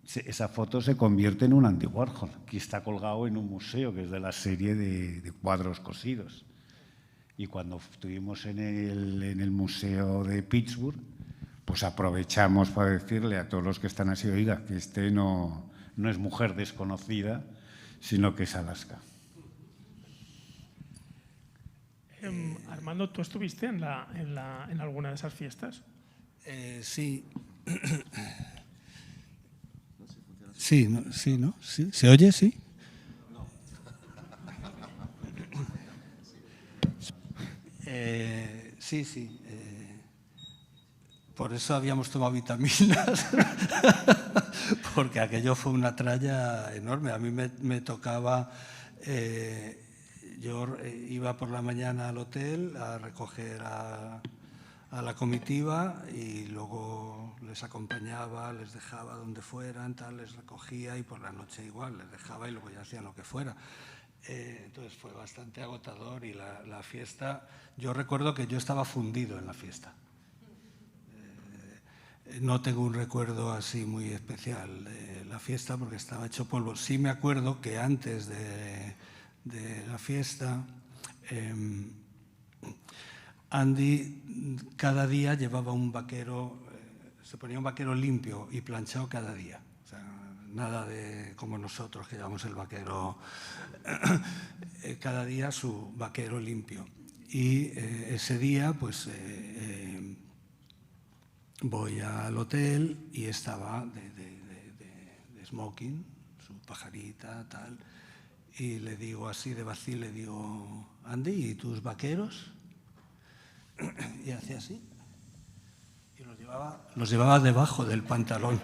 esa foto se convierte en un Andy Warhol, que está colgado en un museo, que es de la serie de cuadros cosidos. Y cuando estuvimos en el museo de Pittsburgh, pues aprovechamos para decirle a todos los que están así, oiga, que no es mujer desconocida, sino que es Alaska. Armando, ¿tú estuviste en alguna de esas fiestas? Sí. Sí, ¿no? ¿Sí? ¿Se oye? Sí. Sí. Por eso habíamos tomado vitaminas, porque aquello fue una tralla enorme. A mí me tocaba... Yo iba por la mañana al hotel a recoger a la comitiva, y luego les acompañaba, les dejaba donde fueran, les recogía, y por la noche igual, les dejaba y luego ya hacían lo que fuera. Entonces fue bastante agotador, y la fiesta, yo recuerdo que yo estaba fundido en la fiesta. No tengo un recuerdo así muy especial de la fiesta porque estaba hecho polvo. Sí me acuerdo que antes de la fiesta, Andy cada día llevaba un vaquero, se ponía un vaquero limpio y planchado cada día. O sea, nada de como nosotros que llevamos el vaquero, cada día su vaquero limpio. Y ese día, pues, voy al hotel y estaba de smoking, su pajarita, tal. Y le digo así de vacío, le digo, Andy, ¿y tus vaqueros? Y hacía así. Y los llevaba debajo del pantalón.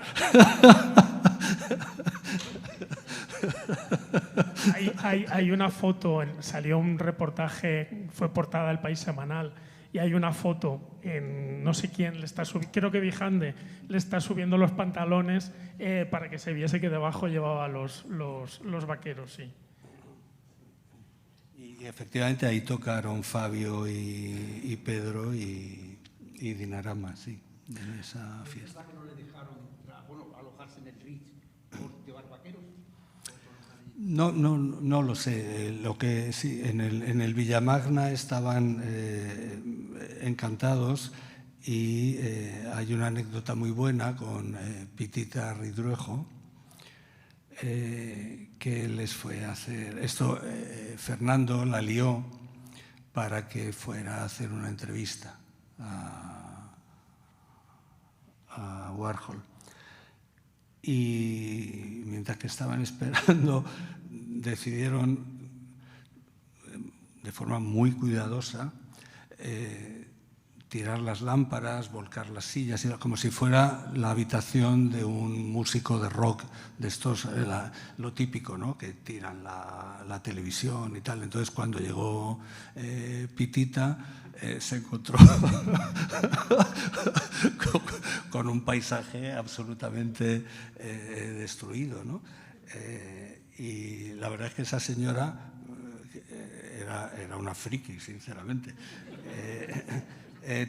Hay una foto, salió un reportaje, fue portada del País Semanal, y hay una foto, no sé quién le está subiendo, creo que Vijande le está subiendo los pantalones para que se viese que debajo llevaba los vaqueros, sí. Y efectivamente ahí tocaron Fabio y Pedro y Dinarama, sí, en esa fiesta. ¿Es verdad que no le dejaron alojarse en el Ritz por llevar vaqueros? No lo sé. Lo que sí, en el Villamagna estaban encantados, y hay una anécdota muy buena con Pitita Ridruejo, que les fue a hacer esto. Fernando la lió para que fuera a hacer una entrevista a Warhol. Y mientras que estaban esperando, decidieron de forma muy cuidadosa tirar las lámparas, volcar las sillas, como si fuera la habitación de un músico de rock, de estos, lo típico, ¿no? Que tiran la televisión y tal. Entonces, cuando llegó Pitita, se encontró con un paisaje absolutamente destruido, ¿no? Y la verdad es que esa señora era una friki, sinceramente.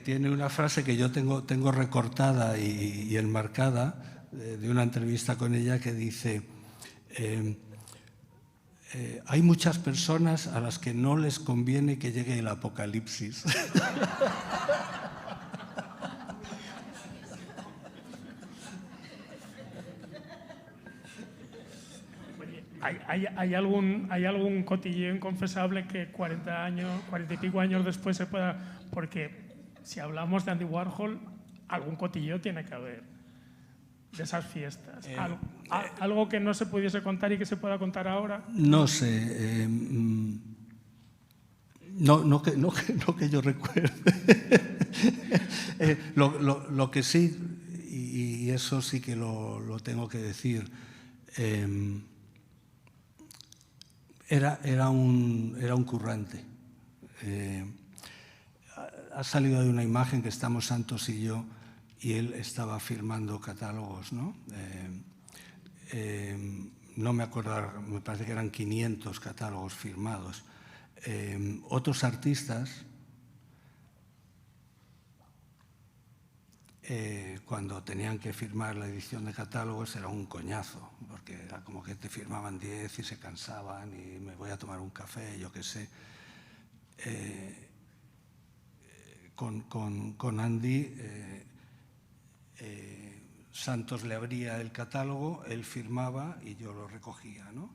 Tiene una frase que yo tengo recortada y enmarcada de una entrevista con ella que dice: hay muchas personas a las que no les conviene que llegue el apocalipsis. ¿Hay algún cotilleo inconfesable que 40 y pico años después se pueda...? Porque si hablamos de Andy Warhol, algún cotilleo tiene que haber de esas fiestas. ¿Algo que no se pudiese contar y que se pueda contar ahora? No sé. No que yo recuerde. Lo que sí, y eso sí que lo tengo que decir, era un currante. Ha salido de una imagen que estamos Santos y yo, y él estaba firmando catálogos, ¿no? No me acuerdo, me parece que eran 500 catálogos firmados. Otros artistas, cuando tenían que firmar la edición de catálogos, era un coñazo, porque era como que te firmaban 10 y se cansaban y me voy a tomar un café, yo qué sé. Con Andy, Santos le abría el catálogo, él firmaba y yo lo recogía, ¿no?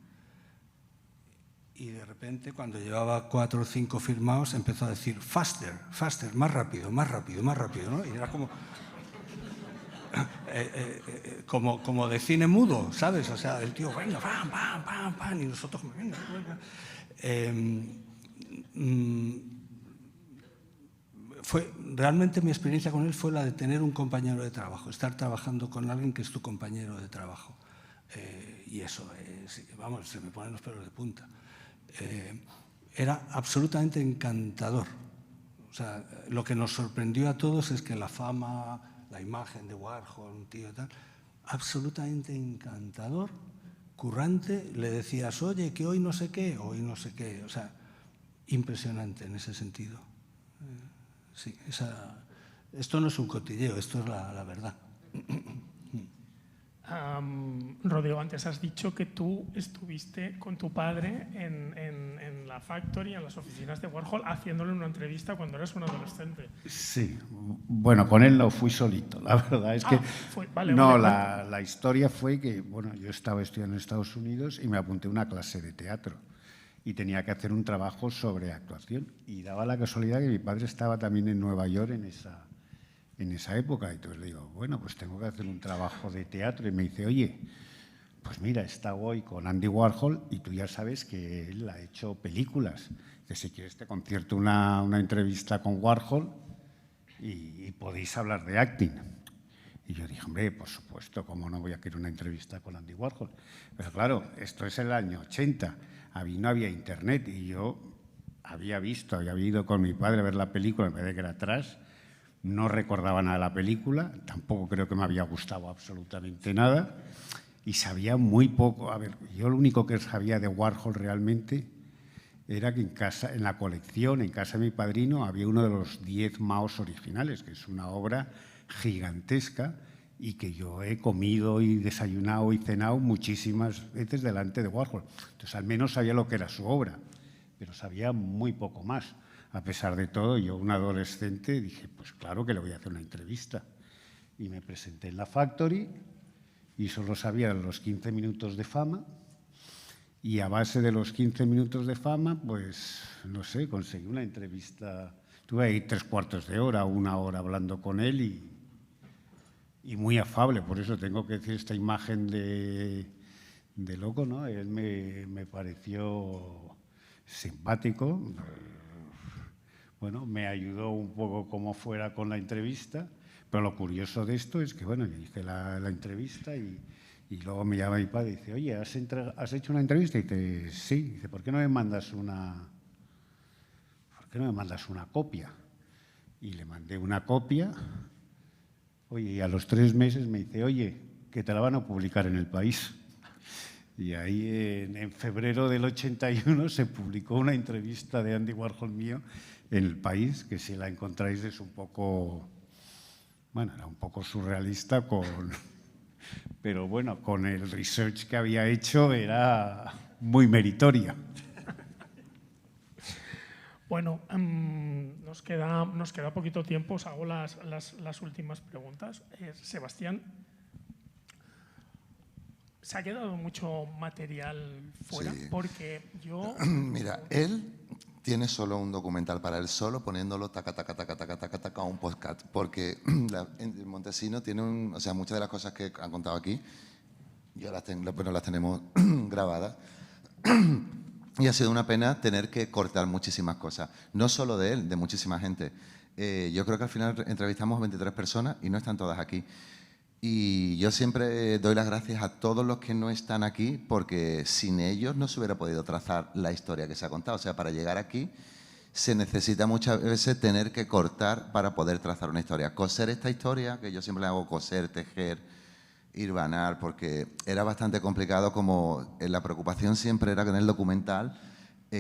Y de repente, cuando llevaba 4 o 5 firmados, empezó a decir faster, faster, más rápido, más rápido, más rápido, ¿no? Y era como de cine mudo, ¿sabes? O sea, el tío, venga, pam, pam, pam, pam, y nosotros, venga, venga. Realmente mi experiencia con él fue la de tener un compañero de trabajo, estar trabajando con alguien que es tu compañero de trabajo. Y eso, vamos, se me ponen los pelos de punta. Era absolutamente encantador. O sea, lo que nos sorprendió a todos es que la fama, la imagen de Warhol, un tío tal, absolutamente encantador, currante, le decías, oye, que hoy no sé qué, o sea, impresionante en ese sentido. Sí, esto no es un cotilleo, esto es la verdad. Rodrigo, antes has dicho que tú estuviste con tu padre en la Factory, en las oficinas de Warhol, haciéndole una entrevista cuando eras un adolescente. Sí, bueno, con él no fui solito, la verdad es que... La historia fue que, bueno, yo estaba estudiando en Estados Unidos y me apunté a una clase de teatro y tenía que hacer un trabajo sobre actuación y daba la casualidad que mi padre estaba también en Nueva York en esa época. Y entonces le digo, bueno, pues tengo que hacer un trabajo de teatro. Y me dice, oye, pues mira, he estado hoy con Andy Warhol y tú ya sabes que él ha hecho películas. Que si quieres te concierto una entrevista con Warhol y podéis hablar de acting. Y yo dije, hombre, por supuesto, ¿cómo no voy a querer una entrevista con Andy Warhol? Pero claro, esto es el año 80, no había internet y yo había ido con mi padre a ver la película, me parece que era atrás. No recordaba nada de la película, tampoco creo que me había gustado absolutamente nada y sabía muy poco. A ver, yo lo único que sabía de Warhol realmente era que en la colección, en casa de mi padrino, había uno de los 10 Maos originales, que es una obra gigantesca y que yo he comido y desayunado y cenado muchísimas veces delante de Warhol. Entonces, al menos sabía lo que era su obra, pero sabía muy poco más. A pesar de todo, yo, un adolescente, dije, pues claro que le voy a hacer una entrevista. Y me presenté en la Factory y solo sabía los 15 minutos de fama. Y a base de los 15 minutos de fama, pues, no sé, conseguí una entrevista. Tuve ahí 3/4 de hora, 1 hora hablando con él y muy afable. Por eso tengo que decir esta imagen de loco, ¿no? Él me pareció simpático, bueno, me ayudó un poco como fuera con la entrevista, pero lo curioso de esto es que, bueno, yo hice la entrevista y luego me llama mi padre y dice, oye, ¿has hecho una entrevista? Y dice, sí. Dice, ¿por qué no me mandas una copia? Y le mandé una copia. Oye, y a los 3 meses me dice, oye, que te la van a publicar en El País. Y ahí en febrero del 81 se publicó una entrevista de Andy Warhol mío en El País, que si la encontráis es un poco, bueno, era un poco surrealista, pero bueno, con el research que había hecho era muy meritoria. Bueno, nos queda poquito tiempo, os hago las últimas preguntas. Sebastián, ¿se ha quedado mucho material fuera? Sí. Porque yo... Mira, él tiene solo un documental para él solo, poniéndolo taca, taca, taca, taca, taca, taca, a un podcast. Porque en Montesino tiene o sea, muchas de las cosas que han contado aquí, yo las tenemos grabadas. Y ha sido una pena tener que cortar muchísimas cosas. No solo de él, de muchísima gente. Yo creo que al final entrevistamos 23 personas y no están todas aquí. Y yo siempre doy las gracias a todos los que no están aquí, porque sin ellos no se hubiera podido trazar la historia que se ha contado. O sea, para llegar aquí se necesita muchas veces tener que cortar para poder trazar una historia. Coser esta historia, que yo siempre le hago coser, tejer, hilvanar, porque era bastante complicado, como la preocupación siempre era que en el documental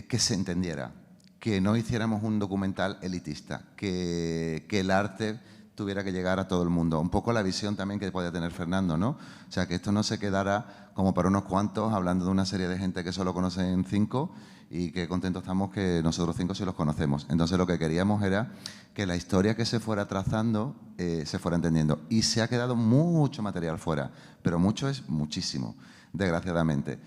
que se entendiera, que no hiciéramos un documental elitista, que el arte tuviera que llegar a todo el mundo. Un poco la visión también que podía tener Fernando, ¿no? O sea, que esto no se quedara como para unos cuantos, hablando de una serie de gente que solo conocen 5 y que contentos estamos que nosotros 5 sí los conocemos. Entonces lo que queríamos era que la historia que se fuera trazando se fuera entendiendo. Y se ha quedado mucho material fuera, pero mucho es muchísimo, desgraciadamente.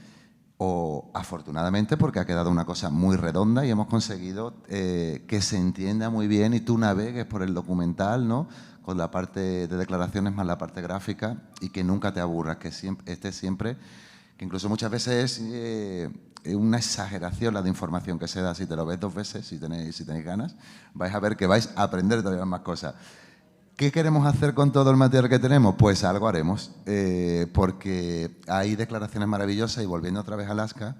O afortunadamente, porque ha quedado una cosa muy redonda y hemos conseguido que se entienda muy bien y tú navegues por el documental, ¿no? Con la parte de declaraciones más la parte gráfica, y que nunca te aburras, que estés siempre, que incluso muchas veces es una exageración la de información que se da. Si te lo ves 2 veces, si tenéis ganas, vais a ver que vais a aprender todavía más cosas. ¿Qué queremos hacer con todo el material que tenemos? Pues algo haremos, porque hay declaraciones maravillosas. Y volviendo otra vez a Alaska,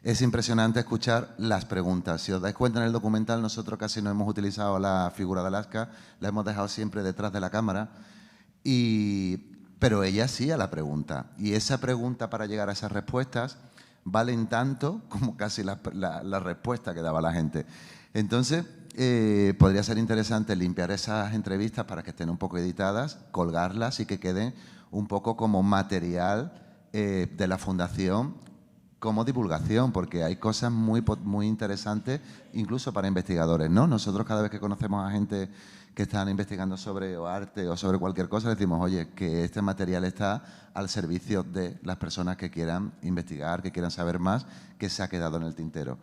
es impresionante escuchar las preguntas. Si os dais cuenta, en el documental nosotros casi no hemos utilizado la figura de Alaska, la hemos dejado siempre detrás de la cámara, pero ella sí a la pregunta. Y esa pregunta, para llegar a esas respuestas, valen tanto como casi la respuesta que daba la gente. Entonces, podría ser interesante limpiar esas entrevistas para que estén un poco editadas, colgarlas y que queden un poco como material de la Fundación, como divulgación, porque hay cosas muy interesantes, incluso para investigadores, ¿no? Nosotros cada vez que conocemos a gente que están investigando sobre arte o sobre cualquier cosa, le decimos, oye, que este material está al servicio de las personas que quieran investigar, que quieran saber más, que se ha quedado en el tintero.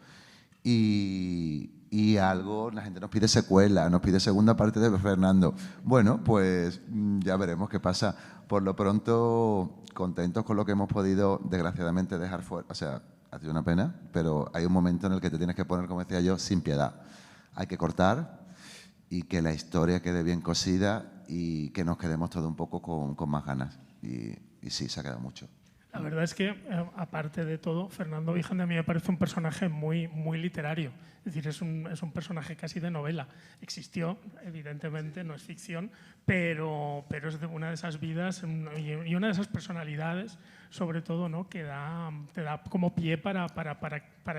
Y algo, la gente nos pide secuela, nos pide segunda parte de Fernando. Bueno, pues ya veremos qué pasa. Por lo pronto, contentos con lo que hemos podido, desgraciadamente, dejar fuera. O sea, ha sido una pena, pero hay un momento en el que te tienes que poner, como decía yo, sin piedad. Hay que cortar y que la historia quede bien cosida y que nos quedemos todos un poco con más ganas. Y sí, se ha quedado mucho. La verdad es que, aparte de todo, Fernando Vijande a mí me parece un personaje muy, muy literario. Es decir, es un personaje casi de novela. Existió, evidentemente, no es ficción, pero es de una de esas vidas y una de esas personalidades, sobre todo, ¿no? Que te da como pie para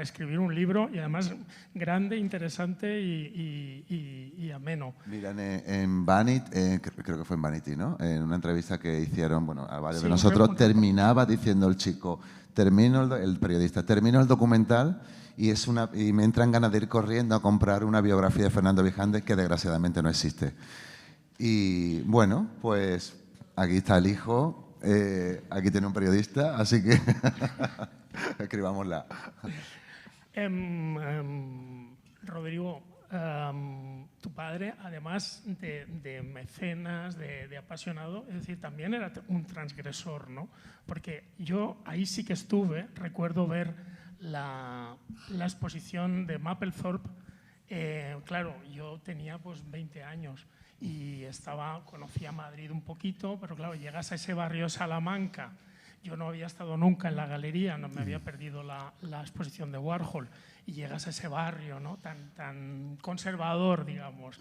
escribir un libro, y además grande, interesante y ameno. Mira, en Vanity, creo que fue en Vanity, ¿no? En una entrevista que hicieron, bueno, a varios de Sí, nosotros, terminaba diciendo el chico, el periodista, termino el documental y me entran ganas de ir corriendo a comprar una biografía de Fernando Vijande, que desgraciadamente no existe. Y bueno, pues aquí está el hijo, aquí tiene un periodista, así que escribámosla. Rodrigo, tu padre, además de mecenas, de apasionado, es decir, también era un transgresor, ¿no? Porque yo ahí sí que estuve, recuerdo ver la exposición de Mapplethorpe Claro, yo tenía pues 20 años y conocía Madrid un poquito, pero claro, llegas a ese barrio de Salamanca. Yo no había estado nunca en la galería, no me había perdido la exposición de Warhol, y llegas a ese barrio, ¿no? tan conservador, digamos,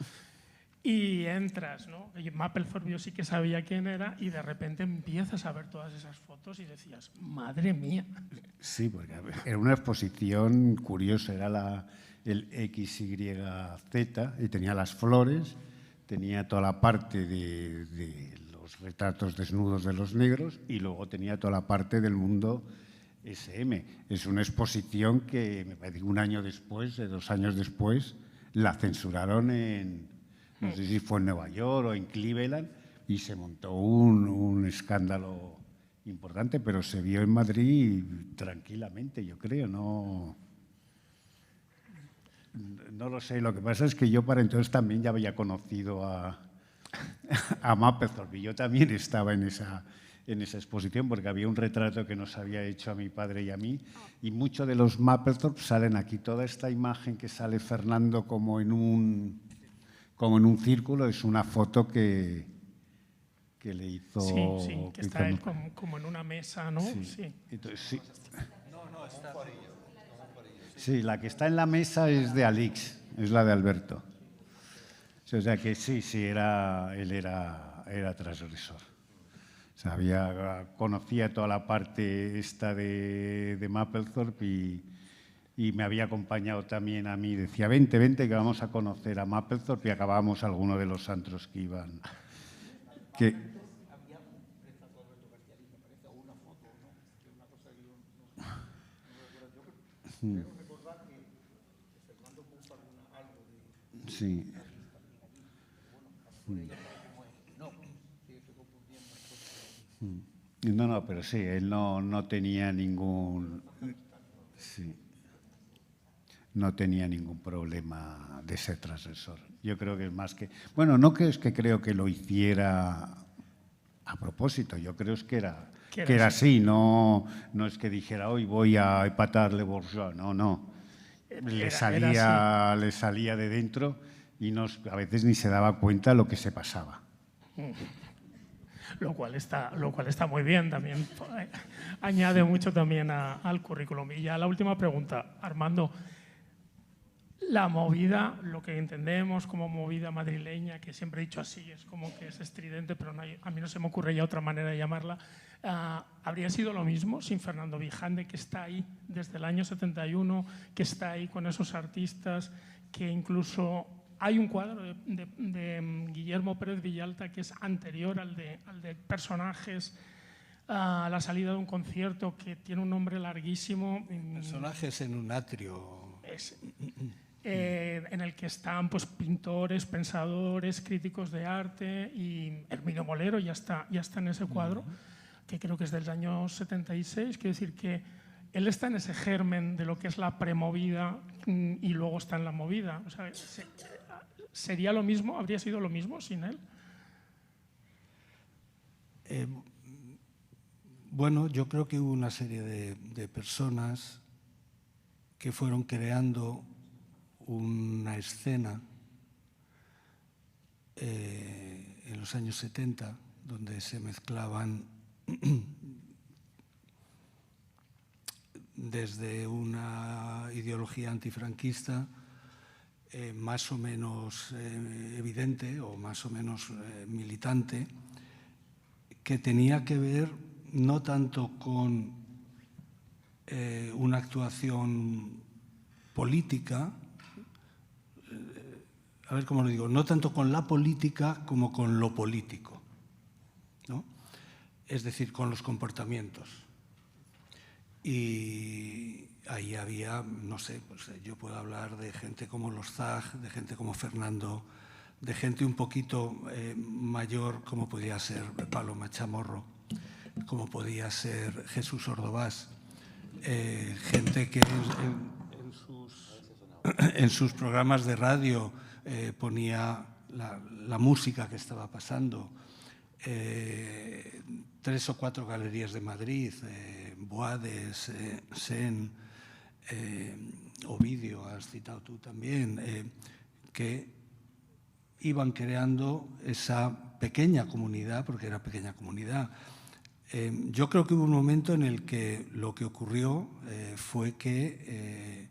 y entras, ¿no? Y Mapplethorpe yo sí que sabía quién era, y de repente empiezas a ver todas esas fotos y decías, madre mía. Sí, porque era una exposición curiosa, era el XYZ y tenía las flores, tenía toda la parte de los retratos desnudos de los negros y luego tenía toda la parte del mundo SM. Es una exposición que me parece que un año después, 2 años después, la censuraron no sé si fue en Nueva York o en Cleveland, y se montó un escándalo importante, pero se vio en Madrid tranquilamente, yo creo, no lo sé. Lo que pasa es que yo para entonces también ya había conocido a Mapplethorpe, y yo también estaba en esa exposición porque había un retrato que nos había hecho a mi padre y a mí, y muchos de los Mapplethorpe salen aquí. Toda esta imagen que sale Fernando como en un círculo es una foto que le hizo... Sí, que está él como en una mesa, ¿no? Sí. Entonces, sí. Sí, la que está en la mesa es de Alix, es la de Alberto. O sea que sí, él era transgresor. O sea, conocía toda la parte esta de Mapplethorpe y me había acompañado también a mí. Decía, vente, que vamos a conocer a Mapplethorpe, y acabamos alguno de los antros que iban. Sí. No, pero sí, él no tenía ningún... Sí. No tenía ningún problema de ser transgresor. Yo creo que es más que... Bueno, no que es que creo que lo hiciera a propósito, yo creo que era así, no es que dijera hoy voy a empatarle Bourgeois, no. Le salía de dentro y a veces ni se daba cuenta lo que se pasaba. Lo cual está muy bien también. Añade mucho también al currículum. Y ya la última pregunta, Armando. La movida, lo que entendemos como movida madrileña, que siempre he dicho así, es como que es estridente, pero a mí no se me ocurre ya otra manera de llamarla, ¿habría sido lo mismo sin Fernando Vijande, que está ahí desde el año 71, que está ahí con esos artistas, que incluso hay un cuadro de Guillermo Pérez Villalta que es anterior al de personajes, a la salida de un concierto, que tiene un nombre larguísimo? Personajes en un atrio. En el que están pues, pintores, pensadores, críticos de arte, y Herminio Molero ya está en ese cuadro, que creo que es del año 76. Quiero decir que él está en ese germen de lo que es la premovida y luego está en la movida. O sea, ¿sería lo mismo? ¿Habría sido lo mismo sin él? Bueno, yo creo que hubo una serie de personas que fueron creando una escena en los años 70, donde se mezclaban desde una ideología antifranquista más o menos evidente o más o menos militante, que tenía que ver no tanto con una actuación política, a ver cómo lo digo, no tanto con la política como con lo político, ¿no? Es decir, con los comportamientos. Y ahí había, no sé, pues yo puedo hablar de gente como los Zag, de gente como Fernando, de gente un poquito mayor, como podía ser Paloma Chamorro, como podía ser Jesús Ordovás, gente que en sus programas de radio ponía la música que estaba pasando. 3 o 4 galerías de Madrid, Boades, Sen, Ovidio, has citado tú también, que iban creando esa pequeña comunidad, porque era pequeña comunidad. Yo creo que hubo un momento en el que lo que ocurrió fue que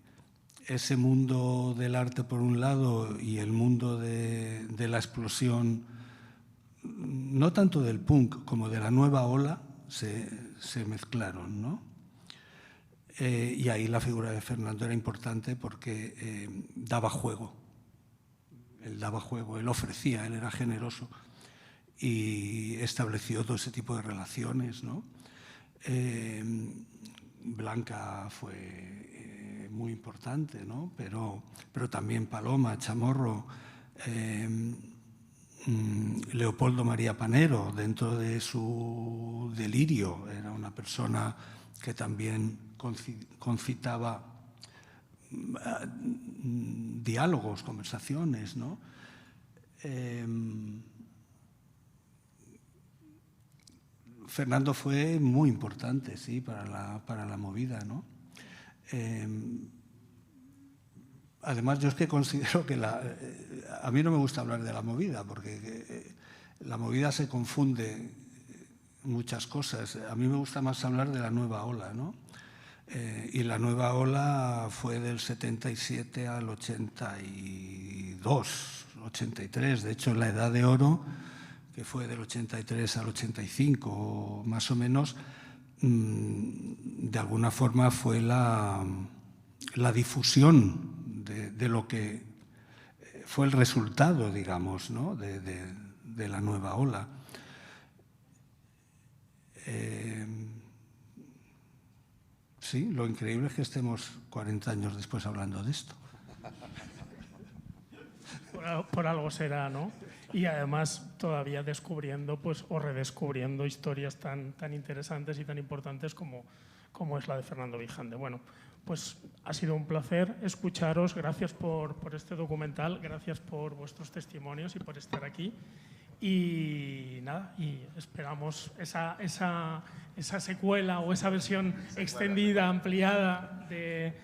ese mundo del arte por un lado y el mundo de la explosión, no tanto del punk como de la nueva ola, se mezclaron, ¿no? Y ahí la figura de Fernando era importante porque daba juego. Él daba juego, él ofrecía, él era generoso y estableció todo ese tipo de relaciones, ¿no? Blanca fue muy importante, ¿no? Pero también Paloma, Chamorro, Leopoldo María Panero, dentro de su delirio, era una persona que también concitaba diálogos, conversaciones, ¿no? Fernando fue muy importante, sí, para la movida, ¿no? Además, yo es que considero que a mí no me gusta hablar de la movida, porque la movida se confunde muchas cosas. A mí me gusta más hablar de la nueva ola, ¿no? Y la nueva ola fue del 77 al 82, 83. De hecho, la Edad de Oro, que fue del 83 al 85, más o menos, de alguna forma fue la difusión de lo que fue el resultado, digamos, ¿no? de la nueva ola. Sí, lo increíble es que estemos 40 años después hablando de esto. Por algo será, ¿no? Y además todavía descubriendo, pues, o redescubriendo historias tan interesantes y tan importantes como es la de Fernando Vijande. Bueno, pues ha sido un placer escucharos. Gracias por este documental, gracias por vuestros testimonios y por estar aquí. Y nada, y esperamos esa secuela o esa versión extendida, ampliada de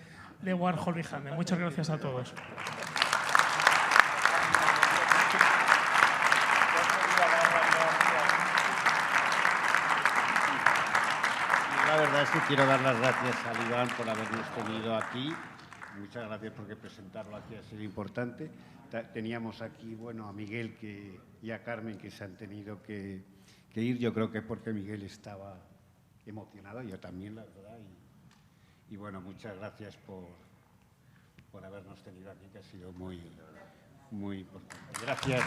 Warhol Vijande. Muchas gracias a todos. La verdad es que quiero dar las gracias a Iván por habernos tenido aquí. Muchas gracias porque presentarlo aquí ha sido importante. Teníamos aquí, bueno, a Miguel y a Carmen que se han tenido que ir. Yo creo que porque Miguel estaba emocionado, yo también, la verdad. Y bueno, muchas gracias por habernos tenido aquí, que ha sido muy importante. Gracias.